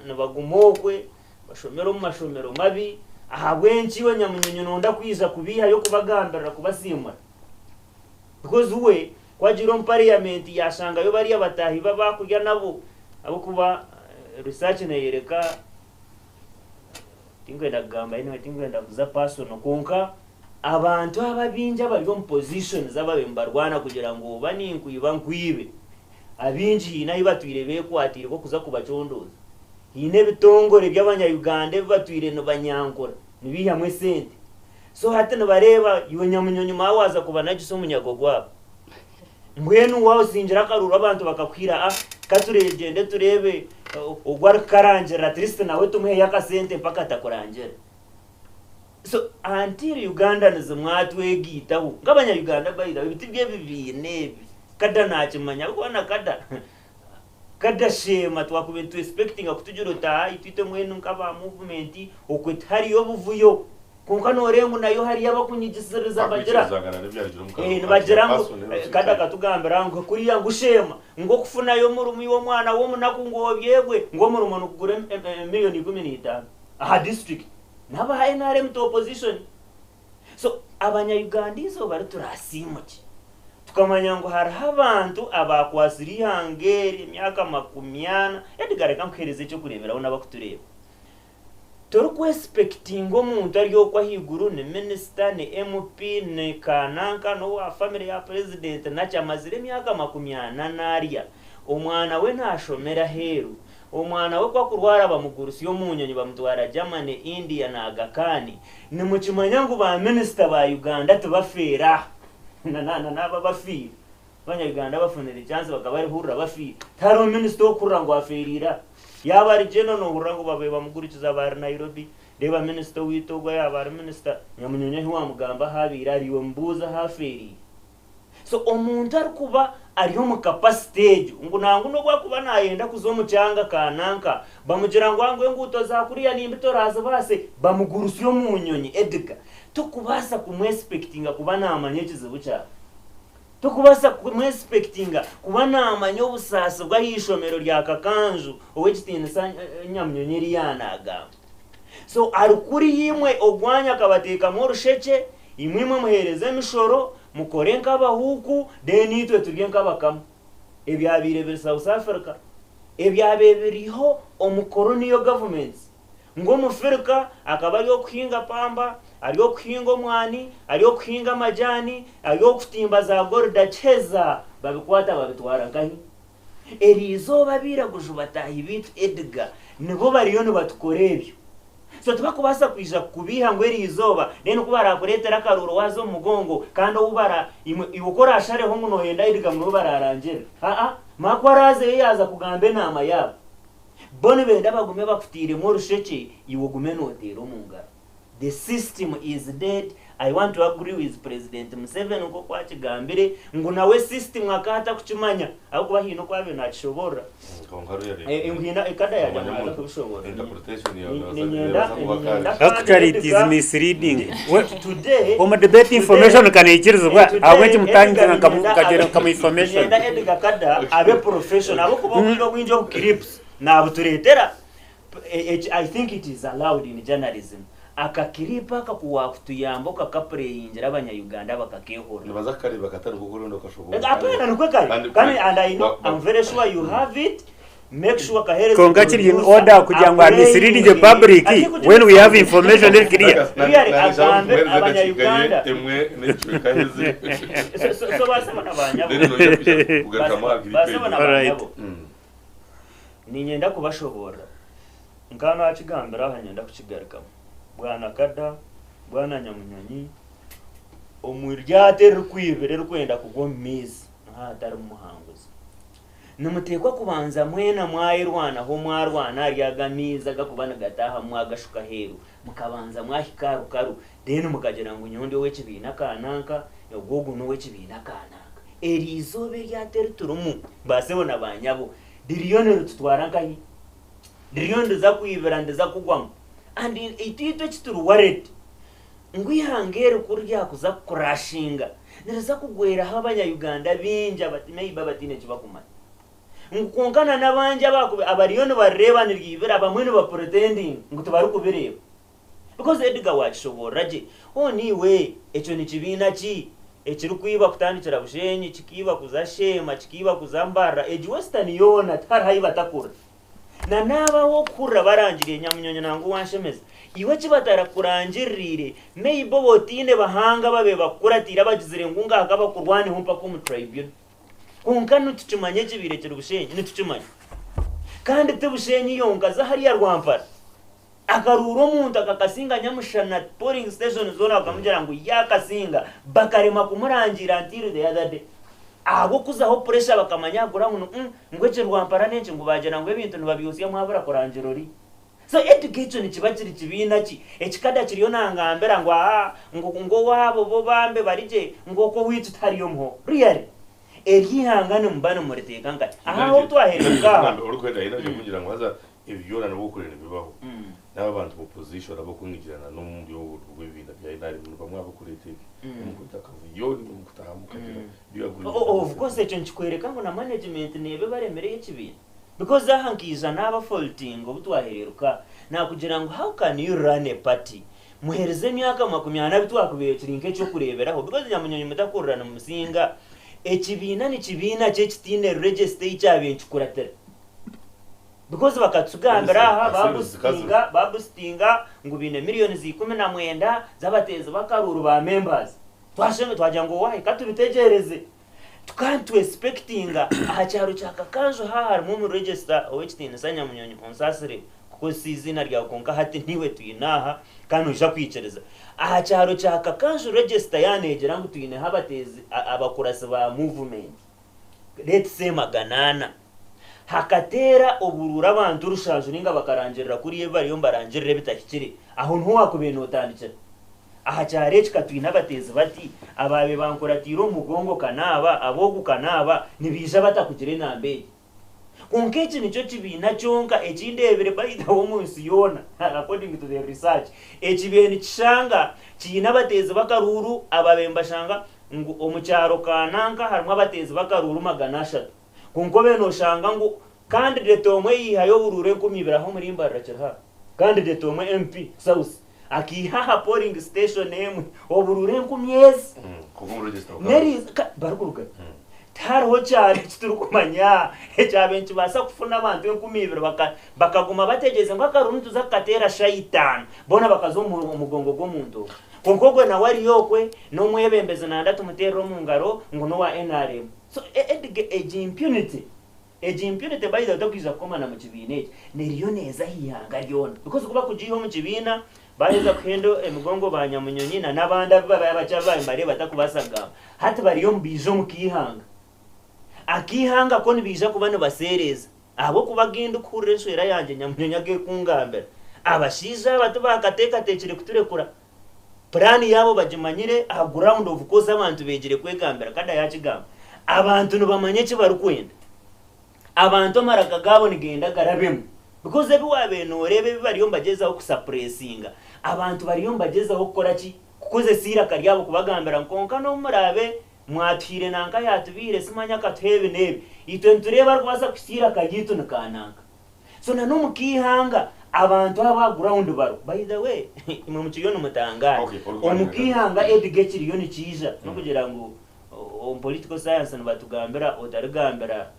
nabagumokwe bashomero mu mashomero mabi ahabwenci we nyamunyonyo nonda kwiza kubiha yo kubagambira kubasimura because we kwajiro parliament yashanga yo bari abatahi babakurya nabo abo kuba research nayereka tingwenda gamba ino tingwenda kuza personal konka abantu ababinja bari mu position z'ababembarwana kugira ngo baninkuyiba nkwibe abinji nayo batwirebe kwatire ko kuza kubacondoza ine bitongore by'abanyayuganda batwire no banyankora nibihamwe sente so hata no bareba yonyamunyonyo mawaza kuba nagiso munyagogwa mbwenu wao sinjira karura abantu bakakwira katuregende turebe ogwar karangera triste nawe tumhe yakasente mpaka atakorangera so until Uganda nizimwatwegitaho ngabanya-Uganda bayida ibiti bye bibine kada nakimanya kubona kada shema twakubintu expecting akutujiro ta itwite mwenu nkaba movement okwet hari yo buvuyo kunka norengu nayo hari yabakunyigisiriza bagira nibagera ngo kada katugambira ngo kuri yangu shema ngo kufuna yo murumi wo mwana wo munaku ngo byegwe ngo murumo nukugure million 15 aha district naba haye nare mu opposition so abanya-Uganda izo bari turasimuki tukamanya ngo hari abantu abakwasiri hangeri imyaka 20 Edgar kamkereze cyo kureberaho nabakutureba toruko expecting omuntu ariyo kwa higuru ne minister ne MP ne kananka no wa family ya president na cyamazire imyaka 20 nariya umwana we ntashomera heru omwana we kwa kurwara bamugurusi yo munyonyi bamutwara Germany India na Agakani ni mukimanya ngo ba minister ba Uganda tubafera na bafira Abanyarwanda bafunira chance bakabari hurura bafira taro minister okurra ngo aferira yaba ari jeno no hurra ngo babe bamugurikiza bari Nairobi reba minister witogwa yaba ari minister nyamunyonyi wa mugamba habira ariwe mbuza haferi so omuntu arikuba ariho mu capacity ngo nangu no gwakuba nayenda kuzomucanga kananka bamugira ngo angwe nguto za kuriya nimbito raza base bamugurusyo mu nyonyi Edgar tukubasa kumwexpectinga kuba namanye kizibu cya tukubasa kumwexpectinga kuba namanye obusasa bwa hishomero rya kakanju owekitinisa nyamunyonyi yanaga so arukuri yimwe ogwanya kabateka mu rusheke imwe muhereze mishoro mukore nk'abahuku denitwe turye nk'abakama ebyabire South Africa ebyabebiriho omukolonial governments ngo mufirika akaba ariyo kuhinga pamba ariyo kuhinga omwani ariyo kuhinga amajani ariyo kutimba za gorda cheza babikwata babitwara ngahi erizo babira gujubatahi bitu Edgar nibo bariyo no batukorebyo so tubakubasa kwija kubiha ngo erizoba nene kubara kuretera karuro wazo mugongo kandi ubara iwukora ashareho muno yenda Edgar muno bararangera makwaraze yaza kugambe nama yabo bone benda bagume bakutire mu rusheke iwogume notero mungara the system is dead. I want to agree with President Museveni uko kwa kigambire ngo nawe system akata kuchimanya akuba hino kwabe nakishobora ngina ikada ya jamana kushobora interpretation ya actually it is misleading today on debate information can ikirizwa awenti mutangira kagera kama information ngenda Edgar kada abe professional abo kuba kwinjo clips na abuturetera I think it is allowed in journalism akakiripa akakuwa kutuyambo kakapureyingira abanyayuganda bakakehora nibaza kare bakatari gukora ndo kashobora apana nukwe kare and I know I'm very sure you have it make sure kahereza congratulate in order kugira ngo mislead the public when we have information clear really agambe abanyayuganda temwe n'icyo kaheze so basaba nabanyabo basaba nabanyabo ni nyenda kubashobora nkana akigambira hanyenda kukigarukamo bwana kada bwana nyamunyonyi omuryater kwibere rukwenda kugwa mizi atari muhanguzi numutekwa kubanza mwena mwayirwana ho mwarwana ryagamiza gakubana gataha mwagashuka heru mukabanza mwahikaru karu deni mukagera ngo nyondo wekibina kananka yogogo no wekibina kananka erizobe ryater turumu basebona banyabo diriyone rututwaranka hi diriyone za kwibera ndeza kugwamo and itito kituru worried ngwihangere kurya kuza kurashinga neza kugwera habanya Uganda binja batimei babatine kibakumana ngukonkana nabanje abariyo bareba niribera bamwe no pretending ngutubari kubireba because Edgar wakishoboraje niwe echo ni kibina ki ekiri kwiba kutandikira bushenyi kikiba kuzashema kikiba kuzambara eji western yona tarayi batakura na naba wo kurra barangiriye nyamunyonyo nangu wanshemeza iwe kibatara kurangirire meibo botine bahanga babe bakuratira bagizire ngunga akaba kurwani humpa ku tribune kunkanu tucumanye kibirekera ubushenyi nitucumanye kandi tubushenyi yonka za hariya rwampara akaruro muntu akakasinga nyamushana polling station zona akamujira ngo yakasinga bakarema kumurangira until the other day abo kuzaho pressure bakamanyagura ngweje rwampara nenje ngo bagera ngo ebintu nibabiyusiye mwabura kurangirori so education kibakiri kibina ki ekikada kiriyo nangambera ngo wabo bo bambe barije ngo ko witu tariyo mho really erihangane mbana muriteka ngati aho twaheruka urukwenda ina kugira ngo baza ibyona no gukorera bibaho n'abantu mu position abo kunyigirana no mu byo rw'ibinda bya inari mu bamwe abo kuriteka mukutakavuyo mu kutahamukagira of course echo nkikwereka ngo na management nebe baremereye kibintu because ahankiza naba faulting obutwaheruka na kugira ngo how can you run a party muhereze myaka 20 bitwakubeye kirinke cyo kureberaho because nyamunyonyi mutakurana mu musinga ekibina ni kibina cye kitine register y'icyabenshi kuratera because bakatsugambira aha babustinga ngo bine miliyoni zikumi na mwenda zabateza bakaruru ba members twasheme twagira ngo wahe katubitegereze tukantu expectinga aha cyaro cyakakanjo harimo mu register owekitini sanya munyonyi onsasire kuko sizina rya konka hati ntiwe tuyinaha kandi uja kwicereza aha cyaro cyakakanjo register yanegera ngo tuyine habatezi abakurasi ba movement let's say maganana hakatera oburura abantu rushaje ninga bakarangirira kuri ye bariyo mbarangirire bitakikiri aho ntuwakubintu utandikira aha cyareke katwina bateze bati ababe bankoratiro mugongo kanaba abogu kanaba nibija batakugire nambe konkechi nico kibina cyonka ekindebere bayita wo munsi yona according to the research ekibeni kishanga kina bateze bakaruru ababemba shanga ngo omucyaro kananka harimo abateze bakaruru maganashatu kunko beno shanga ngo candidate omwe yihayo burure kumibiraho muri imbarira cyha candidate omwe MP South akihaha polling station emwe oburure nkumyezi kuvuga register neri baruguruka tariho cyane turukumanya ecyabenshi basa kufuna abantu nkumibira bakaguma bategeze ngo akaruntu tuzakatera shayitani bona bakazo umugongo go muntu konkogwe na wari yokwe no mwebembeze nanda tumutero mu ngaro ngo no wa NRM so impunity by the doctors akomana mu kibine neriyo neza hiyanga ryona because kuba kujiho mu kibina bayeza kwendo emigongo banyamunyonyi na nabanda babacha bari batakubasaga hati bariyo mbijo mukihanga akihanga ko nibija kubana basereza abo kubagenda kureswera yanje nyamunyonyi age kungambera abashiza bato bakateka tekire kuturekura plan yabo bajimanyire a ground of course abantu begire kwegambera kada yakigamba abantu nubamanye ki barukwenda abantu maraka gabo nigenda garabemu because ebi wabeno rebe bariyo mbageza okusuppressinga abantu bariyo mbageza okukora ki kukoze sira karyabo kubagambira nkonka no murabe mwatwire nanka yatubire simanya katwebe nebe itwe ntureba rwasa kusira kagitu nakananka so nano mukihanga abantu aba ground baro by the way imwe mukiyono mutangana omukihanga edige kiriyo ni kiza no kugira ngo political science batugambira otarigambira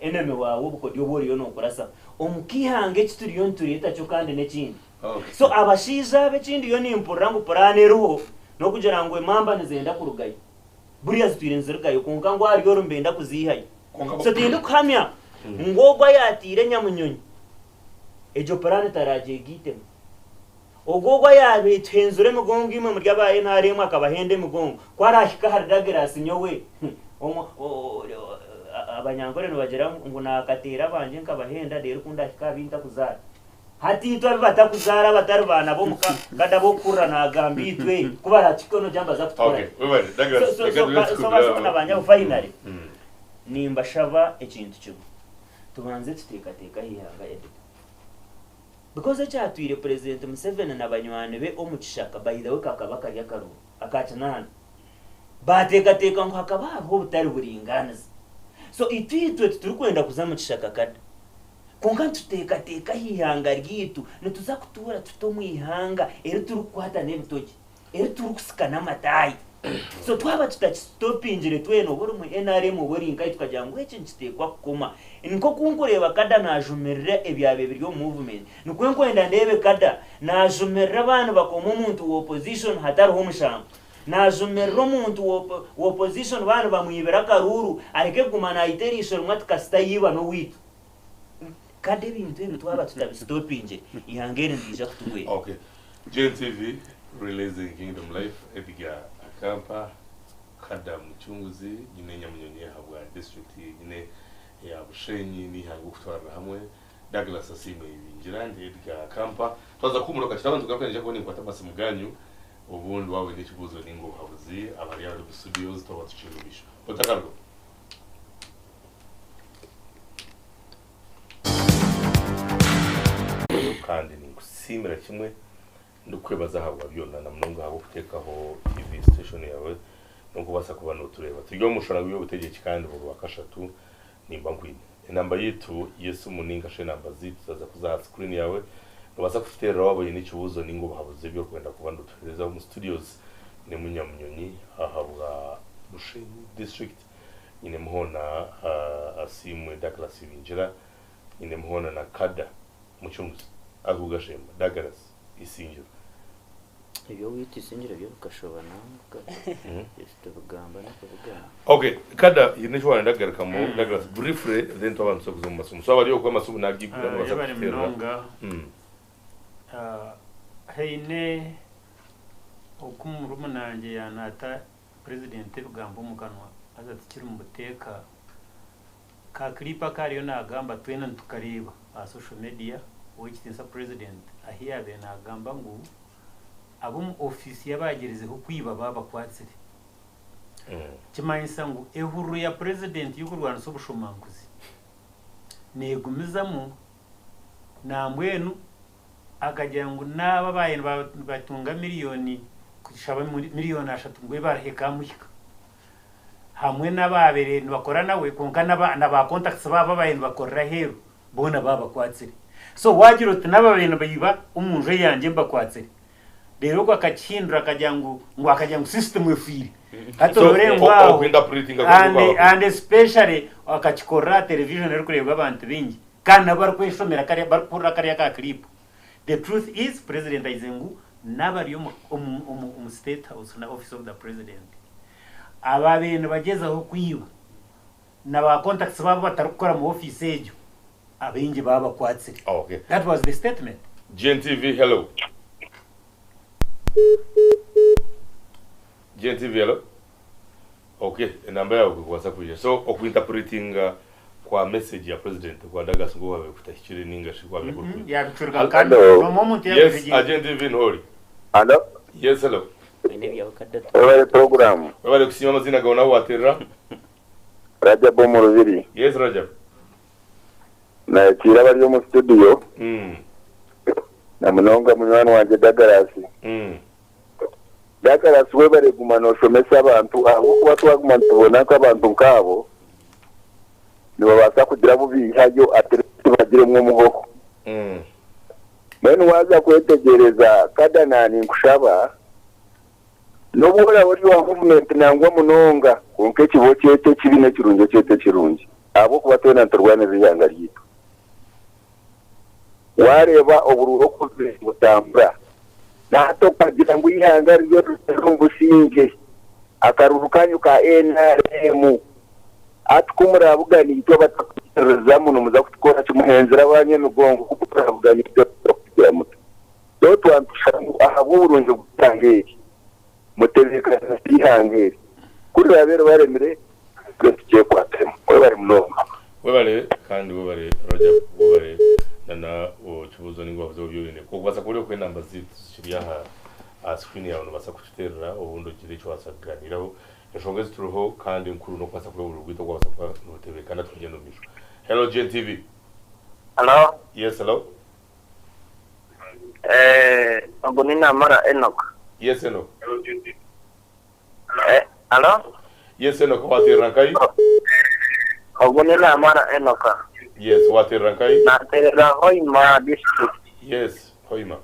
enemy wawe ubukodi oboriyo no kurasa omukihange kituriyo nturita cyo kandi nekindi so abashiza bekindi yo ni imporango porane ruho no kugira ngo emamba nizenda kurugaye buriya zitwirenze rugaye kunka ngo ari yo rumbenda kuzihaye so tindu kamya ngogwa yatire nyamunyonyi ejo porane taraje gite ogogwa yabe tenzure mugongo imwe muri yabaye ntaremwe akabahende mugongo kwarahika hardagira sinyowe abanyangore no bagera ngo nakatera banje nkabahenda rero kunda kikabinta kuzara hati itwa batakuzara batarubana bo muka kadabo kurra nagambitwe kubara kikono jamba za kutora we dagira so nabanya finally nimba shava ekintu cyo tubanze tutekateka hihanga edit because cyatwire president Museveni nabanywane be omukishaka by the way kakabaka yakaru akacanana batekateka ngo hakaba ho butari buringaniza so itwitwe turukwenda kuzamu kishaka kada konka tutekateka hihanga ryitu nituza kutura tutomu ihanga eri turukwata nebitoki eri turukusikana matayi so twaba tutachistopinjire tweno buri mu NRM buri nkai tukajya ngo eki nkitekwa kukoma niko kunkureba kada najumerera ebyabe biriyo movement niko nkwenda ndebe kada najumerera abantu bakoma umuntu wo opposition hatari ho mushamba najumerera umuntu wo opposition abantu bamwibera karuru areke gumana iterisho rumwe tukasitayiba no witu kada ibintu ebi twaba tutabistopinjire ihangere ndija kutugwe okay GNTV releasing Kingdom Life ebiga Kampa kada muchunguzi nyine nyamunyonyi habwa district nyine ya Bushenyi ni hangu kutwara hamwe Douglas Asime ibinjirande Edgar Kampa twaza kumuroka cyangwa tugakanije ko ni kwata basi muganyu ubundi wawe n'ikibuzo ningo habuzi abari ari mu studios to batucirubisha utakargo kandi ni gusimira kimwe ndukwebaza habwa byona na mnongo habo kutekaho TV station yawe no kubasa kubana utureba turyo mushora byo butegeki kandi bo bakashatu nimba ngwine inamba yitu Yesu muninga she namba zitu zaza kuza screen yawe nobasa kufitera wabo n'ikibuzo ningo bahabuze byo kwenda kubana utureza mu studios ne munyamunyonyi ahabwa Bushenyi district ine muhona Asimwe Douglas Binjira ine muhona na kada muchunguzi agugashema Douglas Isinjiro ibyo wita isingira byo bikashobana este bugamba nakubugana. Okay, kada yinishwa ndagaruka mu ndagaruka briefly then twabantu kuzo mu masomo. So abari ko amasomo nabyigura no yabari basakutera. mnonga heine okumuruma nanjye yanata president Rugamba umuganwa azatikira mu buteka ka klipa kariyo nagamba twena tukareba a social media wikitinsa president ahiyabe nagamba ngo abo mu office yabagirizeho kwiba baba kwatsire kimanyisa ngo ehuru ya president y'u Rwanda sobushomanguzi negumizamo nambwenu akajya ngo naba bayene batunga miliyoni kushaba miliyoni 3 ngwe baraheka muhika hamwe n'ababere bakora nawe konka n'aba contacts baba bayene bakora hero bona baba kwatsire so wagira uti n'ababere bayiba umunje yanje mbakwatsire rero ko akakindura akajya ngo system efiri atore ngwaho and especially akakikora television rero kurebwa abantu bingi kana bar kwishomera kare bar pura kare ka clip. The truth is President Aizengu nabari yo mu state house na office of the president ababintu bagezaho kwiba na ba contacts baba batarukora mu office ejo abingi baba kwatsire. Okay, that was the statement. GNTV hello. GNTV hello. Okay, namba yako kwa sakuja. So okuinterpreting kwa message ya president kwa Douglas ngo wawe kutashyikira ninga shikwa byo kurwa. Ya bicurga kandi no moment ya Yes, GNTV Nhori. Hello. Yes, hello. Ine bya kadata. Ewe program. Wale kusima mazina gaona waterra. Rajab Omurubiri. Yes, Rajab. Na kira bari mu studio. Na munonga munwana wanje Douglas. Douglas we bari gumano somesa abantu abo kuba twagumana tubona ko abantu nkabo nibo basa kugira bubihayo ateretse bagire mu muhoko. Bene waza kwetegereza kada nani nkushaba nobura wari wa movement nangwa munonga konke kibo cyete kibine kirunje cyete kirunje abo kuba twena nturwane ziyanga ryito wareba obururo kuze gutambura nato kagira ngo ihanga ryo rumbusinge akarurukanyu ka NRM atkumurabugani icyo batakugereza muno muza kutkora cyumuhenzera abanye mugongo kukurabugani icyo kugira muto do twantushangu ahaburunje gutangeri mutebeka ihangeri kuri babere baremire tugiye kwatema we bari mnonga we bari kandi we bari Rajab we bari nana ukibuzo ningo bavuze byurine ko basa kuri ko namba ziriya ha screen yawe no basa kuterera ubundo kiri cyo wasaganiraho eshonge zituruho kandi nkuru no kwasa kuri urugwito kwa basa kwa notebeka na tugenda misho. Hello GNTV. Hello. Yes, hello. Abonina mara Enoch. Yes, hello. Hello. Yes, Enoch waterrankai. Abonina mara Enoch. Yes, waterrankai. Na terera Hoima district. Yes, Hoima.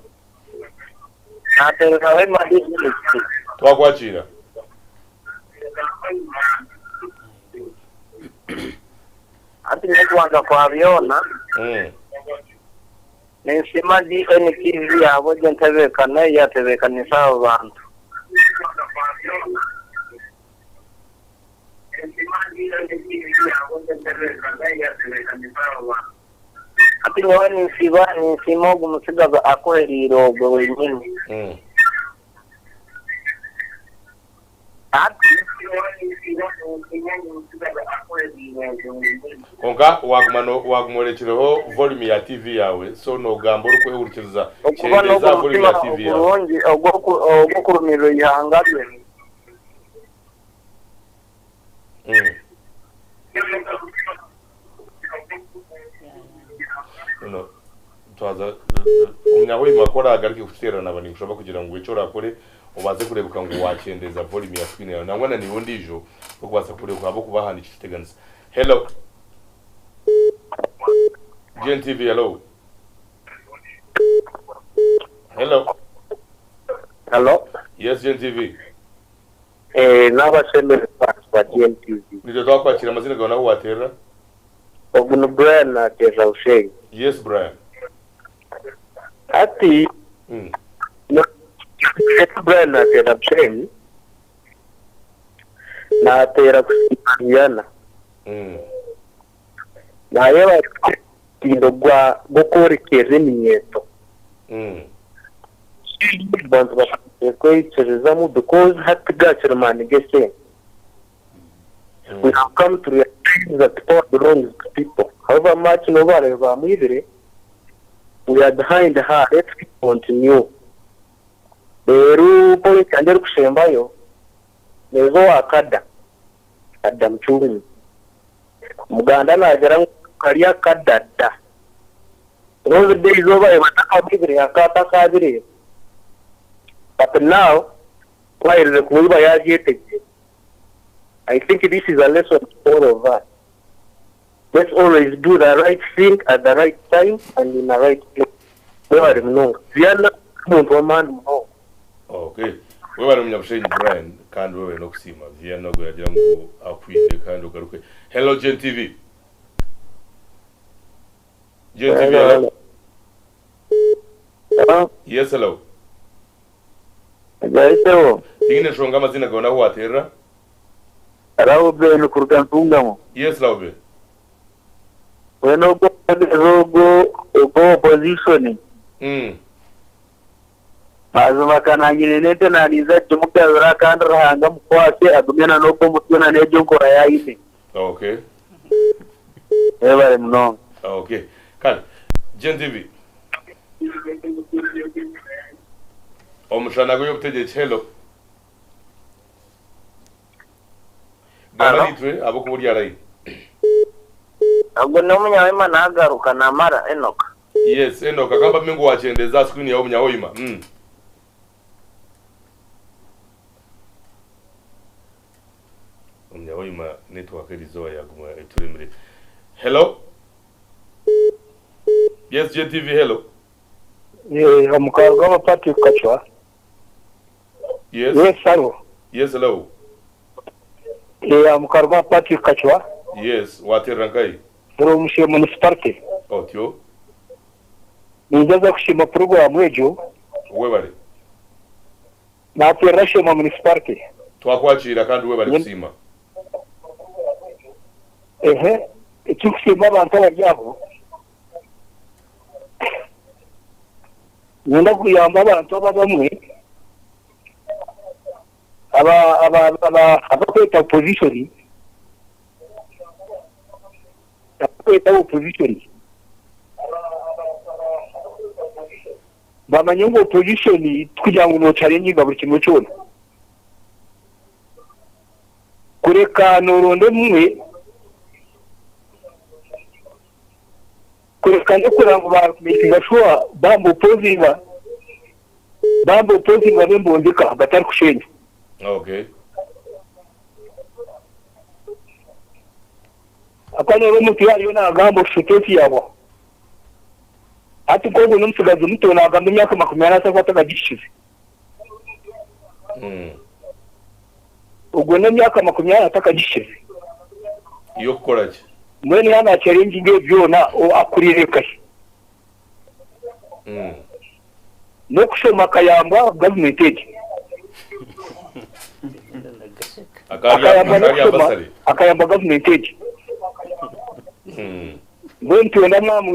Na terera Hoima district. Twakwachira. Ati nikuanza kwa viona. Nisima DNTV yabo jentebekana yatebekanisa abantu. Ati nyewe nisimo gumusigaza akorera ubwo wenyine. Konka wagumolekeraho volume ya TV yawe so no gambo ruko ehurikiriza cyendeza volume ya TV yawe ogwo kurumiro ihangabye no twaza umnyaho imakora agarike kuterana bani kushaba kugira ngo icyo rakore ubaze kurebuka ngo wacyendeza volume ya screen yawe nangwana ni bondijo ukubasa kurebuka abo kubahana ikiteganisa. Hello GNTV. Hello. Hello. Hello. Yes, GNTV. N'abashemere kwa GNTV. Ndio twakwakira amazina gawe naho watera. Oguno Brian na Teza Ushengi. Yes, Brian. Ati Brian natera Bushenyi natera kusinyana naye batindo gwa kwerekeza imyeto bantu bakwekerezamo because hatigacherman gese we have come to realize that power belongs to people. However much nobody we are behind her. Let's continue. Beru pole kanjero kushembayo nezo akada mchunguni muganda najera kariya kadada those days over mataka bigre akata kadire but now why is the kuiba yajete. I think this is a lesson for all of us. Let's always do the right thing at the right time and in the right place. Wewe mnonga ziana muntu wamani mnonga. Okay, wewe Bushenyi Brian kandi wewe no kusima Vienna go yagira ngo akwinde kandi ugaruke. Hello Gen TV. Hello. Yes, hello. Hello. Tingine shonga mazina gona watera. Raube no kurkantungamo. Yes, Raube. Weno go positioning. Azuma kana ngirete na niza tumukazira kandi rahanga mukwase agumena no ko mutuna nejo nkora yayise. Okay. Ebale mnonga. Okay. Kan Gen TV. Omushana go yopteje hello. Gana nitwe abo kumuri arayi. Agwo no munyawima nagaruka namara Enoka. Yes, Enoka kamba mingu wachendeza screen ya munyawoima. Munyawoima network elizoa ya guma etulimire. Hello? Yes, JTV, hello. Yeah, mukarugama Patrick Kachwa. Yes. Yes, hello. Yes, hello. Yeah, mukarugama Patrick Kachwa. Yes, waterankai. From Mushe Municipality. Otyo. Nijaza kushima program wejo. Webale. Na terashe mu municipality. Twakwachira kandi webale kusima. Ikushima abantu abaryabo. Nenda kuyamba abantu bamwe. Abakweta opposition. Bamanye ngo opposition kugira ngo no challenge buri kimwe cyose. Kureka noronde mwe kureka no kurango ba meeting shwa bambo poziva bembondeka batari kushenya. Okay. Akanya ro mutu yari na gambo shutoti yabo. Ati gogo numsigaze mutu na gambo myaka 80 afata gishize. Ubwo ne myaka 80 ataka gishize. Yo koraje. Mwene yana challenge nge byona akurire kashi. No kushoma kayamba government age. Akayamba government age. When to an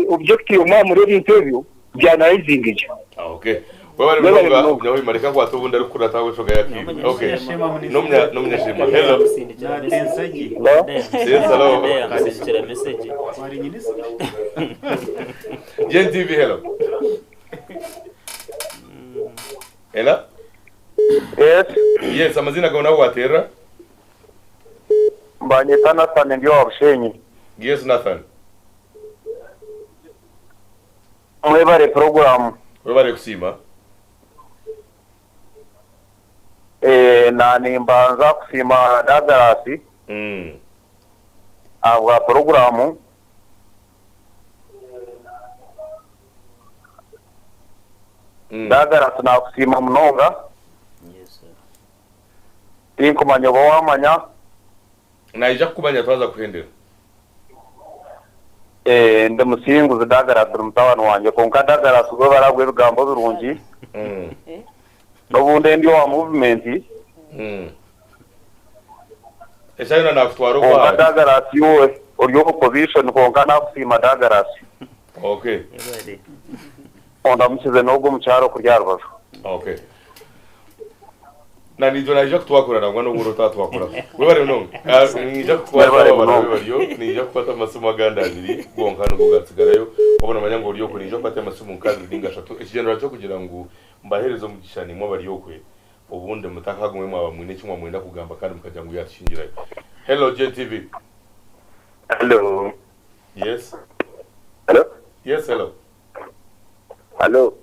objective mom ready interview, journalizing it. Okay. Wewe mlonga nyawe marika kwa tubunda rukura tawe shoga yaki. Okay. Nomnya shima. Hello. Tensaji. Yes, hello. Kandishira message. Wari nyinisa. Gen TV, hello. Hello? Yes. Yes, amazina gona watera. Mbanyeta Nathan ndio Bushenyi. Yes, Nathan. Mwebare program. Webare kusima. Na nimbanza kusima Dagarasi. Abwa programu. Dagarasi na kusima mnonga. Yes, sir. Tinko manyobo wamanya. Na ija kumanya twaza kuhendera. Ndi musinguzi Dagarasi mutawano wanje konka Dagarasi go baragwe bigambo birungi. n'ubundi ndi wa movement Esaina na futwaro konka kwa. dagarasi we uriyo opposition konka nakusima dagarasi. Okay. Onda mukize n'ubwo mucyaro kurya Rubavu. Okay. Na nijo naje kutwakora ngo no ngoro tatwakora. Webare no. Nije kwata bariyo nije kwata amasomo aganda abiri bonka no gugatsigarayo ubona amanya ngo uriyo kuri nije kwata amasomo kazi dinga 3 ikigendera cyo kugira ngo mbaherezo mu gishani mwa bariyo kwe ubundi mutakagumwe mwaba mwine cyumwa mwenda kugamba kandi mukajya ngo yashingirayo. Hello JTV. Hello. Yes. Hello. Yes, hello. Hello.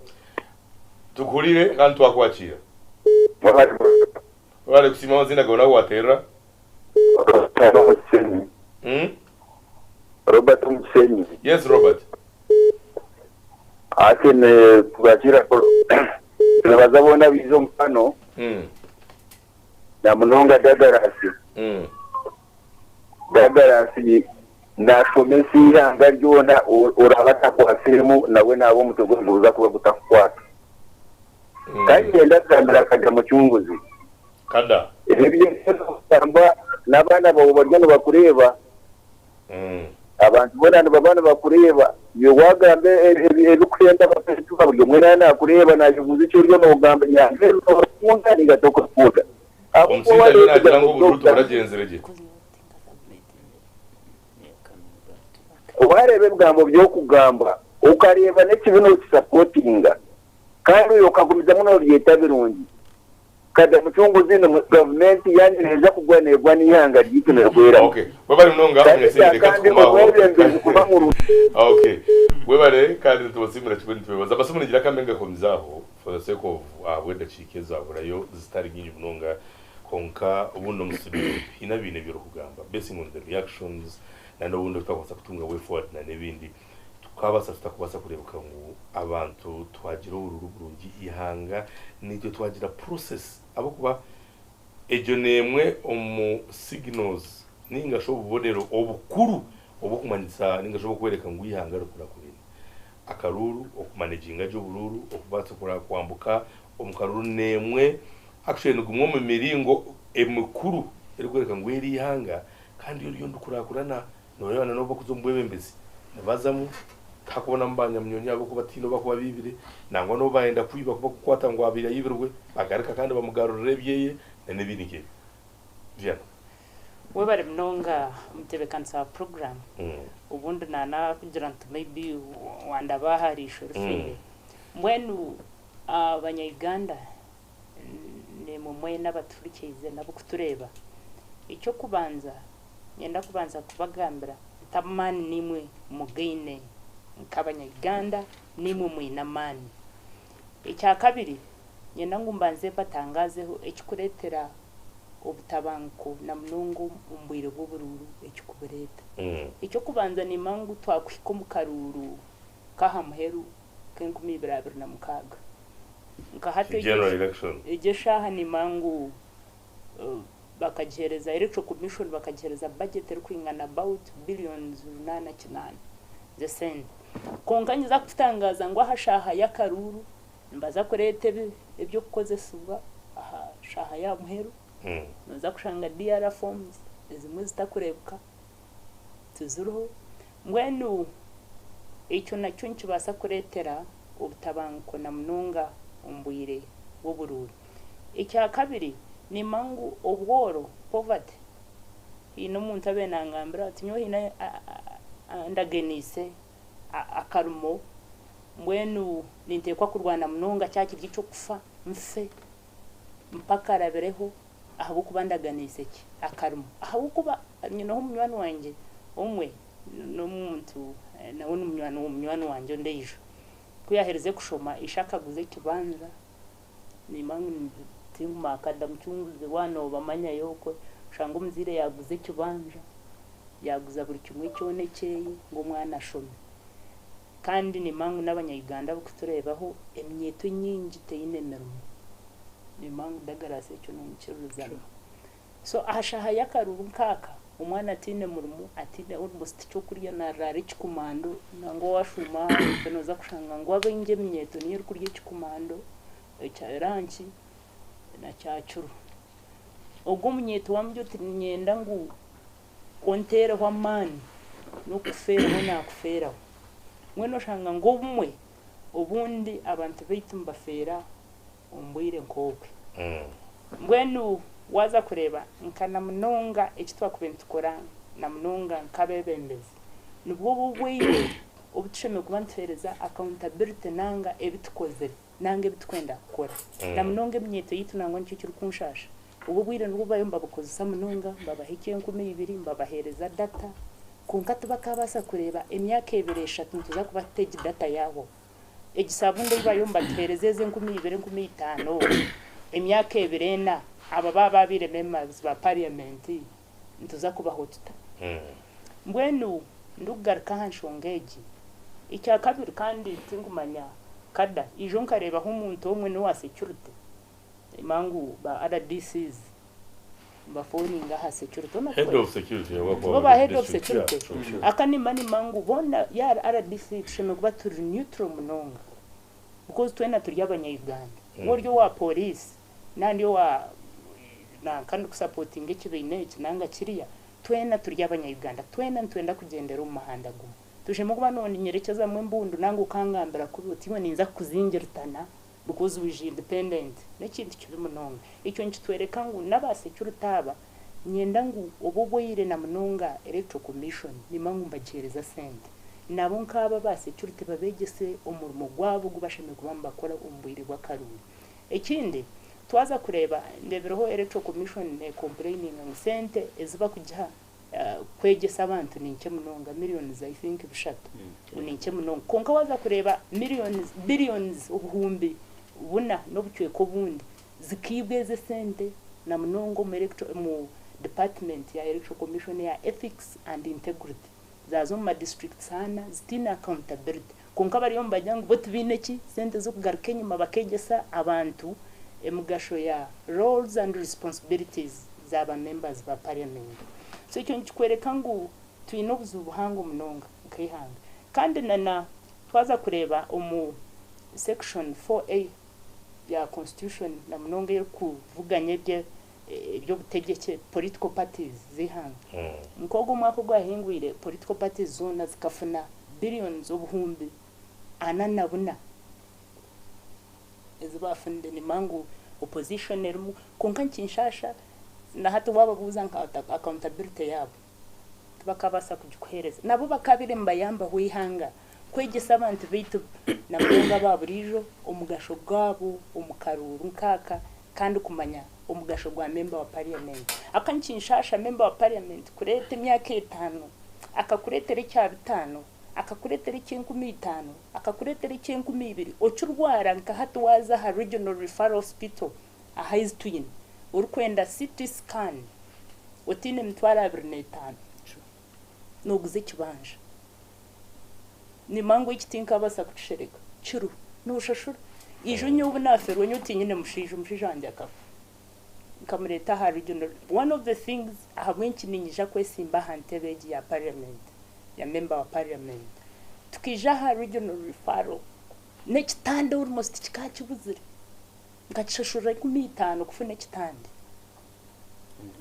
Tukurire kandi twakwakira. Mwari. Wale kusimama zina gona watera. Robert Musenyi. Yes, Robert. Akene kubakira ko tunabazabona bizo mpano. Na munonga dagarasi. Dagarasi na komesi yanga ryona urabata kwa filmu nawe nabo mutogoza kuba gutakwata. Kandi ndakambira kaja mu cyunguzi. Kada. Ibyo cyangwa nabana babo baryo bakureba. Abantu bonana babana bakureba yo wagambe ebikwenda bafite babyo mwe na kureba najuguze cyo ryo no gamba nyange kunga ni gatoko kuda. Umsinda yona jango burutu baragenzereje. Ubarebe bwambo byo kugamba ukareba n'ikibino supportinga kandi uyo kagumiza muno ryeta birungi kada mucunguzi no government yani neza kugwanirwa n'ihanga ryitune rwera. Okay. Webare mnonga mwese reka tukumaho. Okay. Webare kandi tubasimira kibindi tubaza basumune gira kamenga komizaho for the sake of wenda chikeza burayo zitari nyinyi mnonga konka ubundo musibi inabine byo kugamba basing on the reactions na n'ubundo twakwasa kutunga way forward na nebindi tukabasa tutakubasa kurebuka ngo abantu twagira ururugurungi ihanga n'icyo twagira process abo kuba ejo nemwe omu signals ninga sho bubonero obukuru obukumanitsa ninga sho kwereka ngo ihanga rukura kuri akaruru okumanaginga jo bururu okubatsa kura kwambuka omukaruru nemwe actually ngumwe mu miringo emukuru eri kwereka ngo eri ihanga kandi yo ndukurakurana noyana no bakuzombwebembezi nabazamu takubona mbanya mnyonya abo kubatino bakuba bibire nangwa no baenda kwiba kuba kukwata ngo abira yibirwe bagarika kandi bamugarurire byeye nebinike vyana webare mnonga mtebekansa program ubundi nana kugira nti maybe wanda baharisho rufire mwenu abanyayuganda ne mumwe n'abaturikize nabo kutureba icyo kubanza nyenda kubanza kubagambira tamani nimwe mugaine nk'abanyayuganda nimwe mwinamani icya kabiri nyenda ngumbanze batangazeho ekikuretera obutabanko na mnongo umbwire bw'ubururu ekikubereta icyo kubanza ni mangu twakwiko mu karuru kahamuheru k'2026 nkahato general election igeshaha ni mangu bakagereza electoral commission bakagereza budget eri kwingana about billions 8 the same konganyiza kutangaza ngo ahashaha yakaruru mbaza kurete ibyo kukozesubwa aha shaha ya muheru noza kushanga DR forms zimwe zitakurebuka tuzuruho mwenu icyo nacyo nkibasa kuretera ubutabanko na mnonga umbwire w'ubururu icya kabiri ni mangu obworo poverty ino muntu abenangambira ati nyo hina ndagenise akarumo mwenu nintekwa kurwana mnonga cyakirye cyo kufa mfe mpaka rabereho aho kubandaganise ki akarumo aho kuba nyino umwana wanje umwe no muntu nawe n'umwana wanje ndejo kuyahereze kushoma ishakaguze kibanza ni mangu timma kada mchunguze wano bamanya yoko shanga umzire yaguze kibanja yaguza buri kimwe cyonekeye ngo mwana ashome kandi ni mangu n'abanyayuganda bukuturebaho emyeto nyingi teyinemerumo ni mangu dagarase cyo n'umukiruzana so ahashaha yakaruru nkaka umwana atine murumu atine almost cyo kuriya na rari kikumando nango washuma benoza kushanga ngo abenge myeto niyo kuriye kikumando ecyaranki na cyacuru ubwo munyeto wambye uti nyenda ngu ontere wa mani no kufera na kufera mweno shanga ngo bumwe ubundi abantu baitu mbafera umbwire nkokwe mbwenu waza kureba nkana munonga ekitwa kubentukora na munonga nkabebembezi nubwo bubwire ubutusheme kubantereza accountability nanga ebitukozere nanga ebitukwenda kukora na munonga emyeto yitu nangwa nicyo kiri kunshasha ububwire nubwo bayomba bukozesa munonga mbabahike 20 mbabahereza data kunkati bakabasa kureba emyaka 2-3 tuza kubatege data yabo egisabunde bayomba terezeze 20-15 emyaka 2 aba baba bire members ba parliament ntuza kubahotuta mbwenu ndugaruka hanshongeji icya kabiri kandi tingumanya kada ijo nkareba nk'umuntu umwe no wa security imangu ba RDCs bafoninga ha security no head of security baba head of security akani mani mangu bona ya RDC tusheme kuba turi neutral munonga because twena turi abanya Uganda woryo wa police nandi wa na kandi kusupporting ekibine nanga kiriya twena turi abanya Uganda twena ntwenda kugendera mu mahanda gumu tusheme kuba none nyerekeza mu mbundu nangu kangambira kuri utiwe ninza kuzingiritana because we independent n'ikindi kiri munonga icyo ntitwereka ngo naba security aba nyenda ngo ububwire na munonga electoral commission nimangu mbagereza sente nabo nkaba ba security babegese umurimo gwabo gubasheme kubamba bakora umbwire gwa karuri ikindi twaza kureba ndebereho electoral commission complaining ngo sente eziba kujya kwegesa abantu ninke munonga millions I think bishatu ninke munonga konka waza kureba millions billions ubuhumbi buna no bucye ko bundi zikibweze sente na munongo mu department ya electoral commission ya ethics and integrity zazo mu district sana zitina accountability konka bari yomba jangu botubineki sente zo kugaruka nyuma bakegesa abantu emugasho ya roles and responsibilities zaba members ba parliament so icyo nkikwereka ngo twino buzubuhango munonga nkihanga kandi nana twaza kureba umu section 4A ya constitution na munonga yo kuvuganye byo butegeke political parties zihanga nkogo mwako gwahingwire political parties zona zikafuna billions obuhumbi ananabuna ezibafunde ni mangu opposition erimu konka nkinshasha na hatu wababuza nka accountability yabo tubakabasa kujikuhereza nabo bakabire mbayamba wihanga kwegesa abantu bitu na munonga baburijo umugasho gwabo umukaruru nkaka kandi kumanya umugasho gwa member wa parliament akankinshasha member wa parliament kurete myaka 5 akakuretera icya 5 akakuretera ikintu 5 akakuretera ikintu 2 ocurwara nka hatu waza ha regional referral hospital a high twin urukwenda CT scan otine mtwara 25 noguze kibanje ni mango ikitinka basa kucishereka chiru nushashura ijo nyubu nafero nyutinyine mushije anje akafu kamureta ha regional one of the things ahabwenki ninyija kwesimba hantebeji ya parliament ya member wa parliament tukija ha regional referral nekitande almost kikakibuzire ngachashura 15 kufuna kitande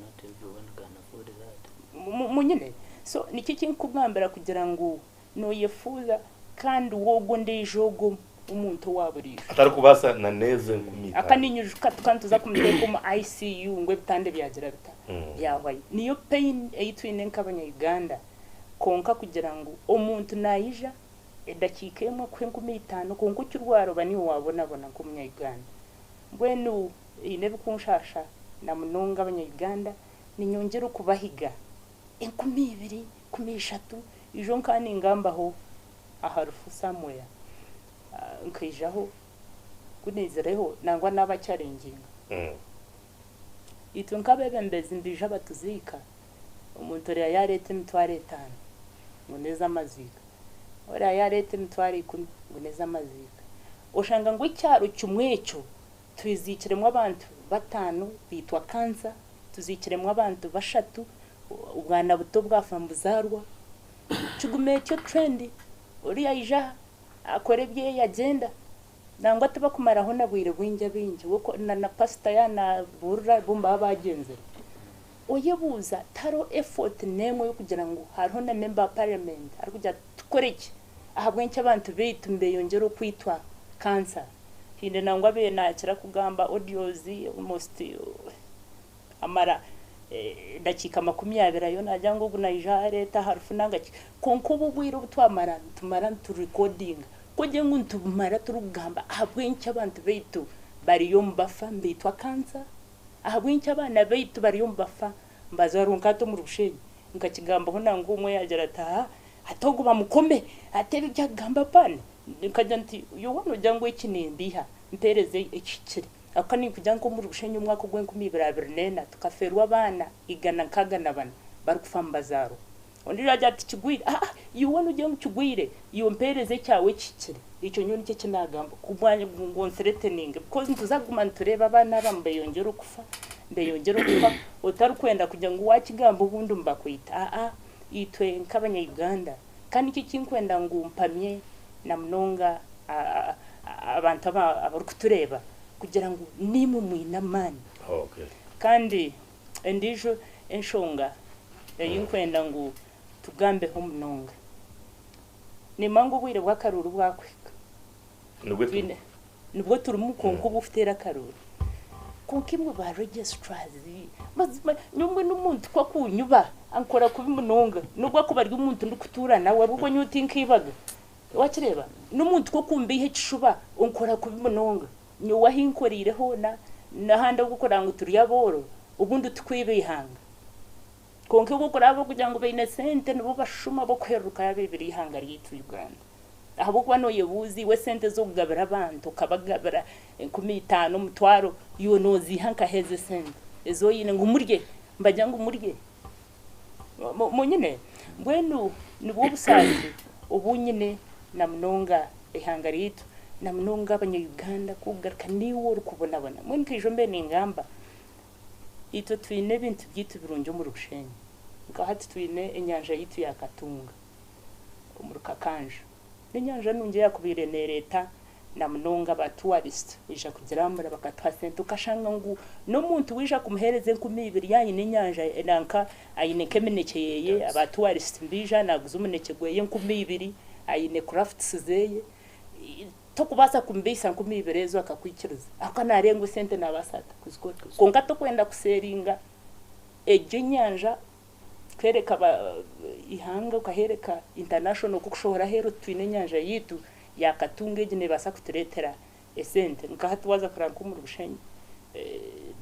not everyone can afford that munyine so nikiki nkugambira kugira ngo no yefuza kandi wogo ndejogo umuntu waburije atari kubasa na neze kumita akaninyujuka tukantuza kumuteka mu ICU ngwe bitande byagira bita yawaye niyo pain eitwine nkabanya Uganda konka kugira ngo umuntu nayija edakika emwe kwe 15 konko cyurwaro bani wabona ko mu Uganda bwenu inebe kunshasha na munonga abanya Uganda ninyongera kubahiga 20 13 ijo nkani ngambaho aharufu samoya nkijaho kunezereho nangwa n'abacyarenginga itu nkabebe mbezi mbije abatuzika umuntu ya yarete mitware 5 nguneza amazika ora yarete mitware 10 nguneza amazika oshanga ngo icyaro cyumwecho twizikiremwe abantu 5 bitwa kansa tuzikiremwe abantu 3 ubwana buto bwafambuzarwa chugumecyo trend uri yaija akorebye yagenda nangwa tubakumaraho nabwire bwinje binje uko na pastor yana burra bumba bagenze oyebuza taro effort nemwe yo kugira ngo hariho na member of parliament ari kujya tukore iki ahabwenye abantu bitu mbeyongero kwitwa cancer hinde nangwa be nakira kugamba audios almost amara dakika 20 yo najya ngo gunayija leta harufu nangaki konko bubwira butwamara tumara tu recording koje ngo ntumara turugamba ahabwenye abantu bitu bari yo mbafa mbitwa cancer ahabwenye abana bitu bari yo mbafa mbazarunka to mu rushenyi ngakigamba ho nango umwe yagera ata atogo bamukome atebe cyagamba pane nkajya nti yo wano jangwe kinimbiha mpereze ikikiri akani kujya ngo mu rushenyi umwaka ugwe 2024 tukaferwa abana igana kagana bana bari kufambazaro undi rajya ati kigwire yo wano jya kigwire yo mpereze cyawe kikiri icyo nyoni cye kinagamba kubwanye ngo threatening because ntuzaguma tureba abana bambe yongera kufa mbeyongero kufa utarukwenda kujya ngo wakigamba ubundi mbakwita itwe nk'abanya Uganda kandi iki kinkwenda ngo umpamye na mnonga abantu abari kutureba kugira ngo nimu mwinamani kandi endijo enshonga yinkwenda ngo tugambe ho mnonga ni mango bwire bwakaruru bwakwika nubwo turi mukonko bufitera karuru kunkimwe ba registrars nyumwe n'umuntu kwa kunyuba ankora kubimunonga nubwo ko bari umuntu ndukutura nawe ubwo nyuti nkibaga wakireba n'umuntu ko kumbihe kishuba onkora kubimunonga nyo wahinkorireho na handa gukora ngo turi yaboro ubundi tukwibihanga konke gukora abo kugira ngo be innocent nubo bashuma bo kweruka yabibiri ihanga ryitu Uganda ahabo kwano yebuzi we sente zo kugabira abantu kabagabira 15 mutwaro yo nozi hanka heze sente ezo yine ngumurye mbajya ngumurye munyine mbwenu nibo busazi ubunyine na mnonga ihanga ryitu na mnonga abanya Uganda kugaruka niwo rukubona bona mwe nkijo mbe ningamba ito twine bintu byitu birunjo mu rushenyi ngahati twine enyanja yitu ya Katunga umuruka kanje n'inyanja nunge yakubire ne leta na mnonga ba tourist wisha kugiramura bakatwa sente ukashanga ngo no muntu wisha kumuhereze 20 yanyi n'inyanja nanka ayine kemenekeye aba tourist mbija naguze umuneke gweye 20 ayine crafts zeye tokubasa kumbisa 20 ezo akakwikiriza akanarengo sente nabasata kuzikora konka tokwenda kuseringa ejo nyanja kwereka ihanga ukahereka international kukushora hero twine nyanja yitu ya Katunga ejine basa kuturetera esente nkahatu waza kuranka mu rushenyi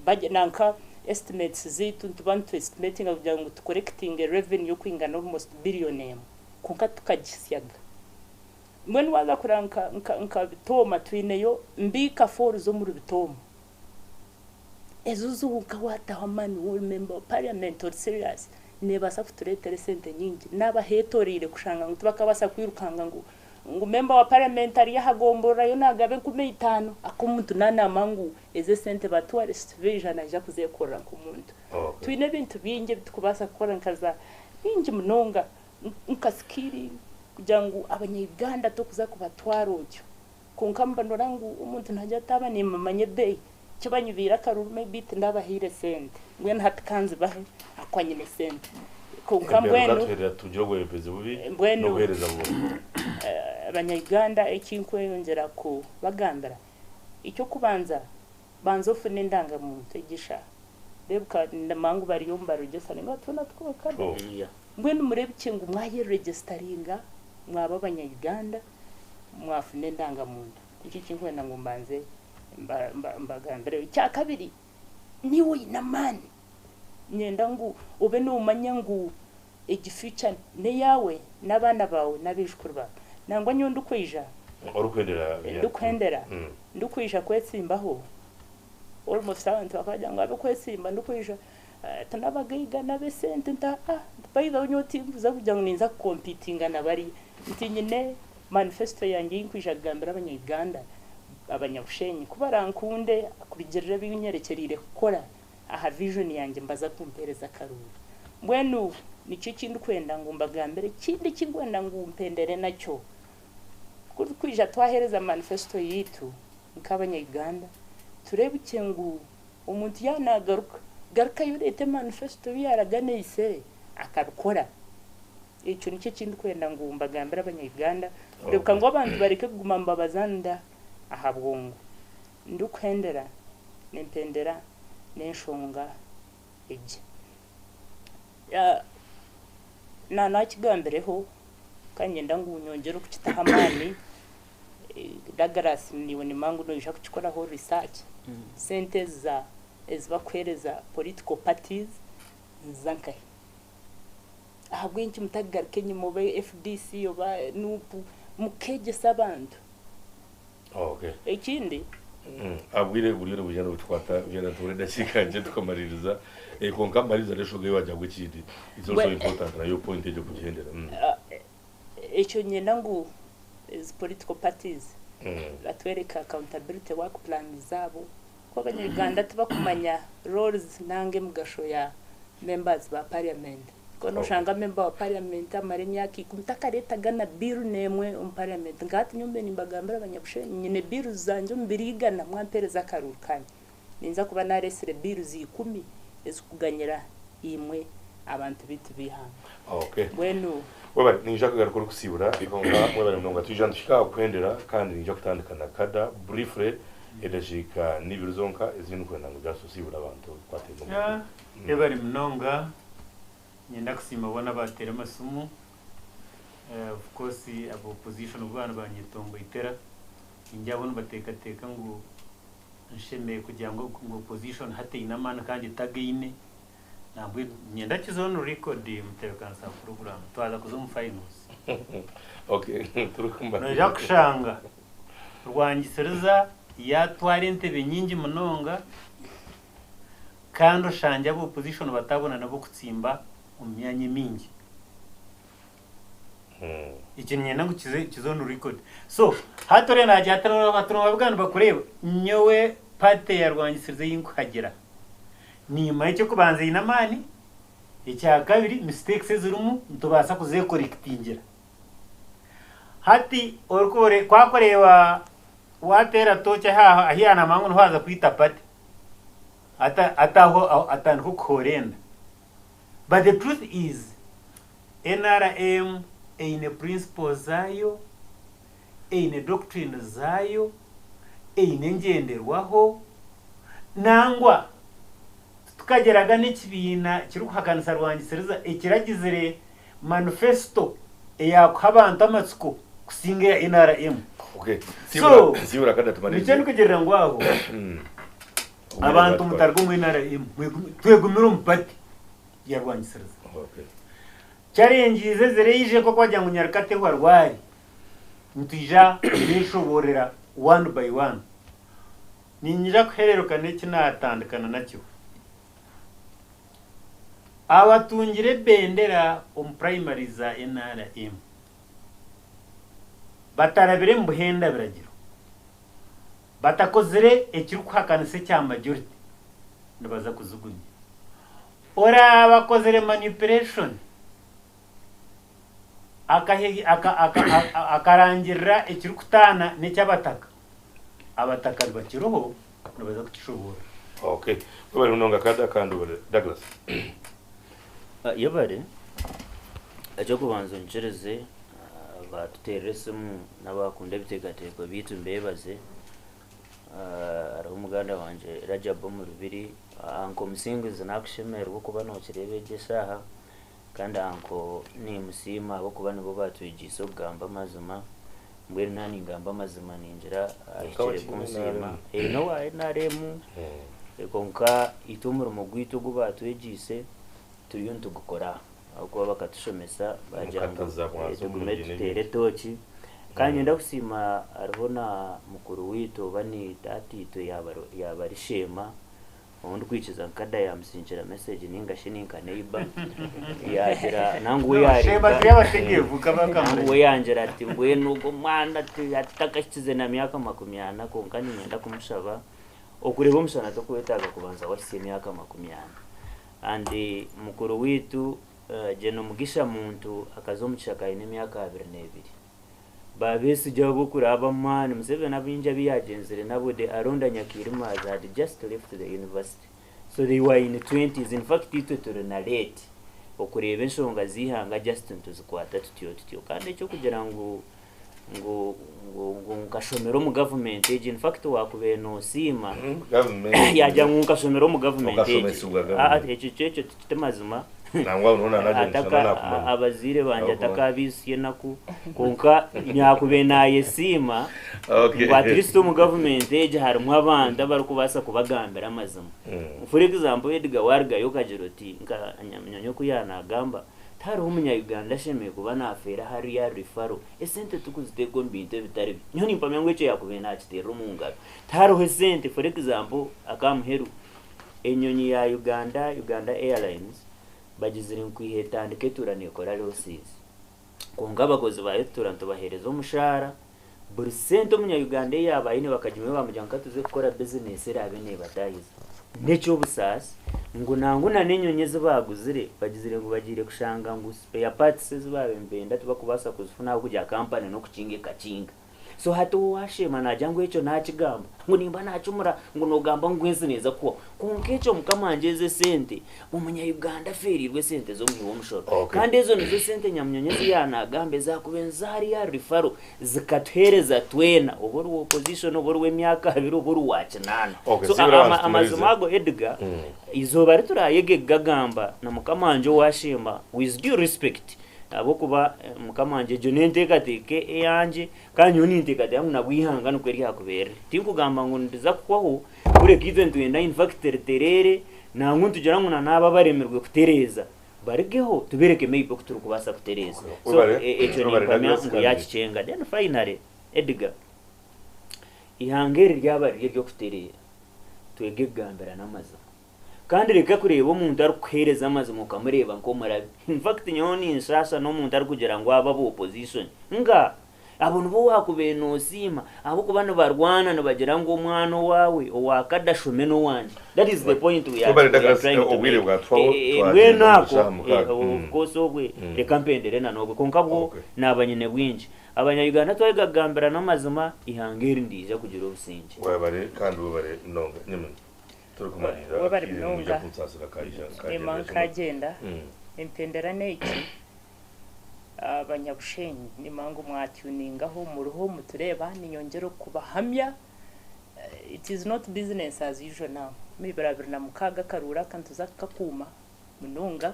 baje nanka estimates zitu tubantu estimating kugira ngo collecting revenue yo kwingana almost billion konka tukagisyaga mwen waza kuranka nka bitoma twine yo mbika for zo mu bitoma ezuzu ukawata hamani wall member parliament or serious nebasa kuturetera sente nyingi n'abahetorire kushanga ngo tubakabasa kwirukanga ngo member wa parliament ari yahagombora yo nagabe 15 akomuntu nanamangu eze sente ba tourist vision aja kuzekora ku muntu twine bintu binge bitukubasa gukora nkaza binge munonga nkaskiri kugira ngo abanya Uganda tokuza kubatwarojo kunkamba ndorangu umuntu ntajya taba ni mamanye bay kibanyubira karume bit ndabahire sente ngwen hatkanze bahe akwanyine sente kunkambwenu tujiro gwepeze bubi no guhereza mu abanya Uganda ekinkweyongera ko bagandara icyo kubanza banzofu n'indanga muntu igisha rebuka ndamangu bari yomba register ngo tuna twoka ngwenu murebe kingu mwaye registeringa mwaba abanya Uganda mwafune ndanga muntu iki kinkwenda ngo mbanze mbagambere cya kabiri niwe inamani nyenda ngo ube numanya ngo igifuture ne yawe nabana bawe nabishkurwa nangwa nyundo kwija ndukwija kwetsimbaho almost abantu bakaja ngo abe kwetsimba ndukwija tanabagaiga nabesente nta bayida nyoti buza kugira ngo ninza competinga nabari ntinyine manifesto yanjye inkwija gambira abanya Uganda abanyabushenyi kubarankunde kubigerera binyerekerire gukora aha vision yanjye mbaza kumpereza karuru mbwenu nicyo kindi kwenda ngo mbagambere kindi kigwenda ngo umpendere nacyo kuri kwija twahereza manifesto yitu nk'abanyayuganda turebe ikingu umuntu garuka yurete manifesto yaraganeyise akabikora icyo nicyo kindi kwenda ngo mbagambira abanyayuganda urebuka ngo abantu bareke kuguma mbabazanda ahabwongo ndukwendera nempendera nenshonga ije nakigambireho kanyenda ngo unyongere ukitaha amani Douglas niwe nimangu noyisha kukikoraho research sente ezibakwereza political parties zankahe ahabwenki mutagaruke nyuma be FDC oba nupu mukegesa abantu okay ikindi abwire buryo bujana butwata bujana turenda shikanje tukamaririza konka mariza resho gwe wajya gukindi it's also important na yo point ejo kugendera icyo nyenda ngo is political parties batwereka accountability work plan zabo ko abanyarwanda tubakumanya roles nange mugasho ya members ba parliament ko no shanga member wa parliament amare myaka ikumtakareta gana bill nemwe parliament ngati nyumbe nimbagambira abanyabushe nyine bill zanje mbirigana mwampereza karukanye ninza kuba naresire bill zi10 ezikuganyira imwe abantu bitu bihanga okay bueno weba ninja kugaruka kusibura ikonga mweba mnonga tujana tushika kwendera kandi ninja kutandikana kada briefly edashika nibiruzonka izinu kwenda ngo byasosibura abantu kwatemba ebari mnonga nyenda kusima bona batera amasumu of course abo opposition ubwana banyitongo itera injyabona bateka ngo nshemeye kugira ngo opposition hate inamana kandi tagine nabwo nyenda kizono record mutekana sa program twaza kuzo finals okay turukumba no kushanga rwangisereza ya twarente nyingi munonga kandi shanje abo opposition batabona nabo kutsimba umyanye mingi iki nyenda ngukize kizono record so hatore najyatana batano bakureba nyowe pate ya rwangisereza yinkagera nyuma y'icyo kubanza inamani icya kabiri mistakes zirumu ntubasa kuzekorektingira hati orukore kwakorewa watera tocha haha ahiyana mangu nhaza kwita pate ataho atanko korenda but the truth is NRM eine principles zayo eine doctrine zayo eine ngenderwaho nangwa tukageraga n'ikibina kirukuhakanisa rwangisereza ikiragizire manifesto yakhabantu amatsiko kusinga ya NRM okay sibura kada tumanije nicyo nikugerera ngo aho abantu mutargo mu NRM twegumira umpati ya rwangisereza okay cyarengize zireyije ko kwajya ngo nyarukate warwari ntija nishoborera one by one ninjira kuhereruka n'iki natandukana nacyo abatungire bendera primary za NRM batarabire mbuhenda biragiro batakozere ekirukuhakanise cya majority ndabaza kuzugunya ora bakozere manipulation akarangirira ekirukutana n'ecyabataka abataka bakiroho ndabaza kukishobora okay bari munonga kada kandi Douglas yabare aje kubanza nchereze batuteresimu n'abakunda bitegateko bitu mbebaze ari umuganda wanje Rajab mu rubiri anko musingiza nakushemerwa kuba no kirebeje saha kandi anko ni musima abo kuba nibo batwigiso kugamba mazima mbere nani ngamba mazima ninjira akire kunsima no wa NRM konka itumura mugwito gubatwegise turiyo ntugukora ahubwo bakatushomesa bajanga tugume tutere toki kandi ndakusima arabona mukuru wito bani tatito yabarishema undi kwikiza nkada yamusinjira message ningashe ninka neighbor yagira nangu shema yabategevuka bakamwe yanjira ati mbwe nugo mwana atakashize na myaka 20 konka nyenda kumushaba okureba umusana to kwetaga kubanza washise myaka 20 andi mukuru witu jeno mugisha muntu akazomuchaka ine myaka 22 babesi jabo kuraba man Museveni abinja biyagenzere nabo de aronda Nyakirima had just left the university, so they were in the 20s. In fact ito turenalate okureba ensonga zihanga Justin tuzikwata tutyo kandi cyo kugira ngo nkashomero mu government age. In fact wakubeye no sima government yajya nkashomero mu government age ekyo tutemazima nangwa unona naje ataka abazire banje atakabisiye naku konka nyakube naye sima Patrice mu government age harimo abanda bari kubasa kubagambira amazima. For example Edgar Warga yokajiroti nka nyamnyonyo kuyana gamba tari umunya Uganda sheme kuba na afera hari ya rifaro esente tukuzitego mbinte bitari nyoni mpamya ngwecho yakube na kitero mungaro tari hesente. For example akamheru enyonyi ya Uganda Airlines bagizire nkwihetandike turanekora losses konga abakozi ba restaurant bahereza umushara buri sente umunya Uganda yabayine bakajime bamujyanka tuze gukora business rabe ne batahiza necho busasi ngo nanguna nenyonyeze baguzire bagizire ngo bagire kushanga ngo spare parts zibabembenda tubakubasa kuzifuna kujya company no kucinge kacinga. So hatu washema najangu echo nachigamba ngo nimba nachumura ngo nogamba ngwezi neza ko kunkecho mukamanjeze sente umunya Uganda ferirwe sente zo mu mushoro kandi ezo nizo sente nyamnyonyezi yanagambe zakubenzari ya rifaro zikathereza twena oboru opposition oboru wemyaka 2 oboru wacinana. So amazumago Edgar izo bari turayege gagamba na mukamanje washema with due respect abokuba mukamanje jo nentekateke eyanje kanyoni ntekate amuna bwihangana kweri hakubere tinkugamba ngo ndiza kwaho kure kize ntwenda in fact terere na nguntu jara nguna naba baremerwe kutereza barigeho tubereke maybe kuturu kubasa kutereza. So echo ni pamya ngo yakicenga then finally Edgar ihangere ryabari ryo kuterera twege gambera namaza kandi reka kureba umuntu ari kuhereza amazi mukamureba nko marabi. In fact nyoni insasa no muntu ari kugira ngo aba bo opposition nga abuntu bo wakubeye no sima abo kubana barwana no bagira ngo umwana wawe owakadashume no wanje. That is the point we are trying to obwire bwa twawo nako of course obwe reka mpendere na nobwe konkabwo nabanyene bwinji abanyayuganda twegagambira n'amazima ihangeri ndije kugira obusinje wabare kandi wabare nonga nyemwe turukumarira wabari mnonga ema kagenda impendera neki abanyabushenyi nimango mwatuningaho muruho mutureba ninyongero kubahamya. It is not business as usual now. Mibarabira na mukaga karura kantuza kakuma mununga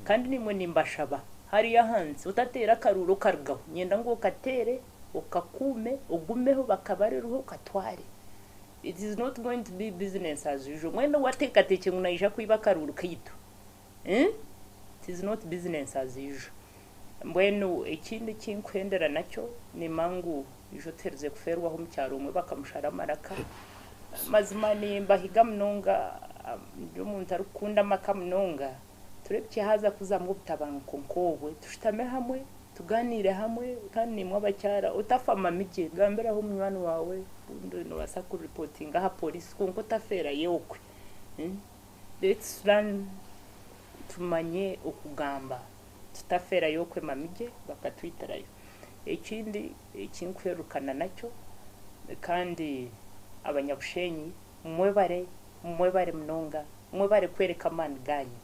kandi nimwe nimbashaba hari yahanze utatera karuro kargaho nyenda ngo katere ukakume ugumeho bakabareruho katware. It is not going to be business as usual. Mwenda wateka teke ngunaisha kuiba karuru kito. It is not business as usual. Mbwenu ikindi kinkwendera nacyo ni mangu ijo terze kuferwa ho mucyaro umwe bakamushara maraka mazima nimba higa mnonga byo muntu arukunda makamnonga turebye haza kuzamwe butabanko nkobwe tushitame hamwe tuganire hamwe kandi nimwe abacyara utafama mije gambera ho umwana wawe no basaku reporting aha police kunko tafera yokwe. Let's run tumanye okugamba tutafera yokwe mamije bakatwitarayo. Ikindi ikinkwerukana nacyo kandi abanyabushenyi mwebare mnonga mwebare kwereka man ganyi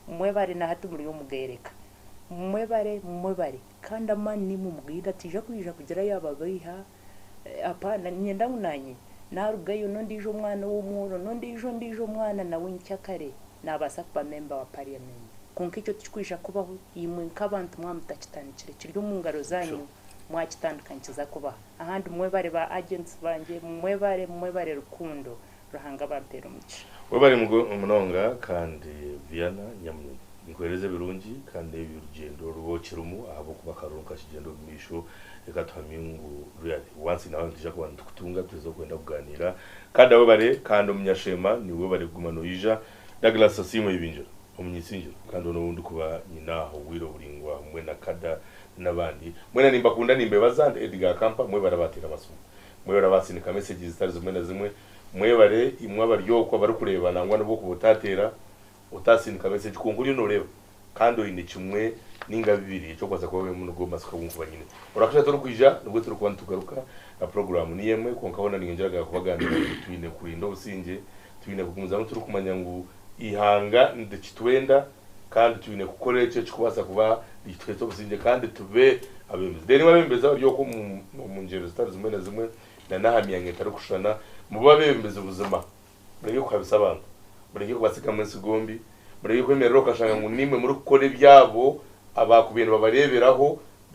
mwebare na hatu muri umugereka mwebare kandi amani mumubwira tije kwija kugira yababiha apana nyenda munanye narugayo nondijo umwana w'umuro nondijo mwana nawe ncyakare nabasapa member wa parliament konke cyo tukwisha kubaho yimwe nk'abantu mwamutakitanikire kiryo mu ngaro zanyu mwakitandukanye kuba ahandi mwebare ba agents banje mwebare rukundo ruhanga bampera umuci webare munonga kandi Viana nyamwe ngwereze birungi kandi y'urugendo rubokirumu abo kubakarunka kigendo misho reka twamingu really once nawe ndija kubantu kutunga tuzo kwenda kuganira kandi webare kandi umunyashema ni webare gumano yija Douglas Asimo ibinjira umunyisinjiro kandi n'ubundi kuba nyinaho wiro buringwa mwe na kada nabandi mwena nimba kunda nimbe bazande Edgar Kampa mwe barabatira amasomo mwe barabasinika messages zitari zimwe na zimwe mwe bare imwe abaryoko bari kurebana ngwa no bokubutatera utasinika message kunguri no reba kandi ine kimwe ninga bibiri cyo kwaza kuba mu rugo masaka bumva nyine urakasha turi kwija nubwo turi kwanda tugaruka na program ni yemwe ko nkabona ningeraga kubaganira twine kurinda ubusinge twine kugumiza turi kumanya ngo ihanga ndikitwenda kandi twine gukora cyo kubaza kuba igitweto ubusinge kandi tube abemeza deni babembeza byo ko mu ngero zitari zimwe na zimwe na nahamya nketari kushana mu babembeza ubuzima muri ko kabisabanga muri ko basika mu sigombi muri ko emerero kashanga ngo nimwe muri gukora ibyabo abakubintu babareberaho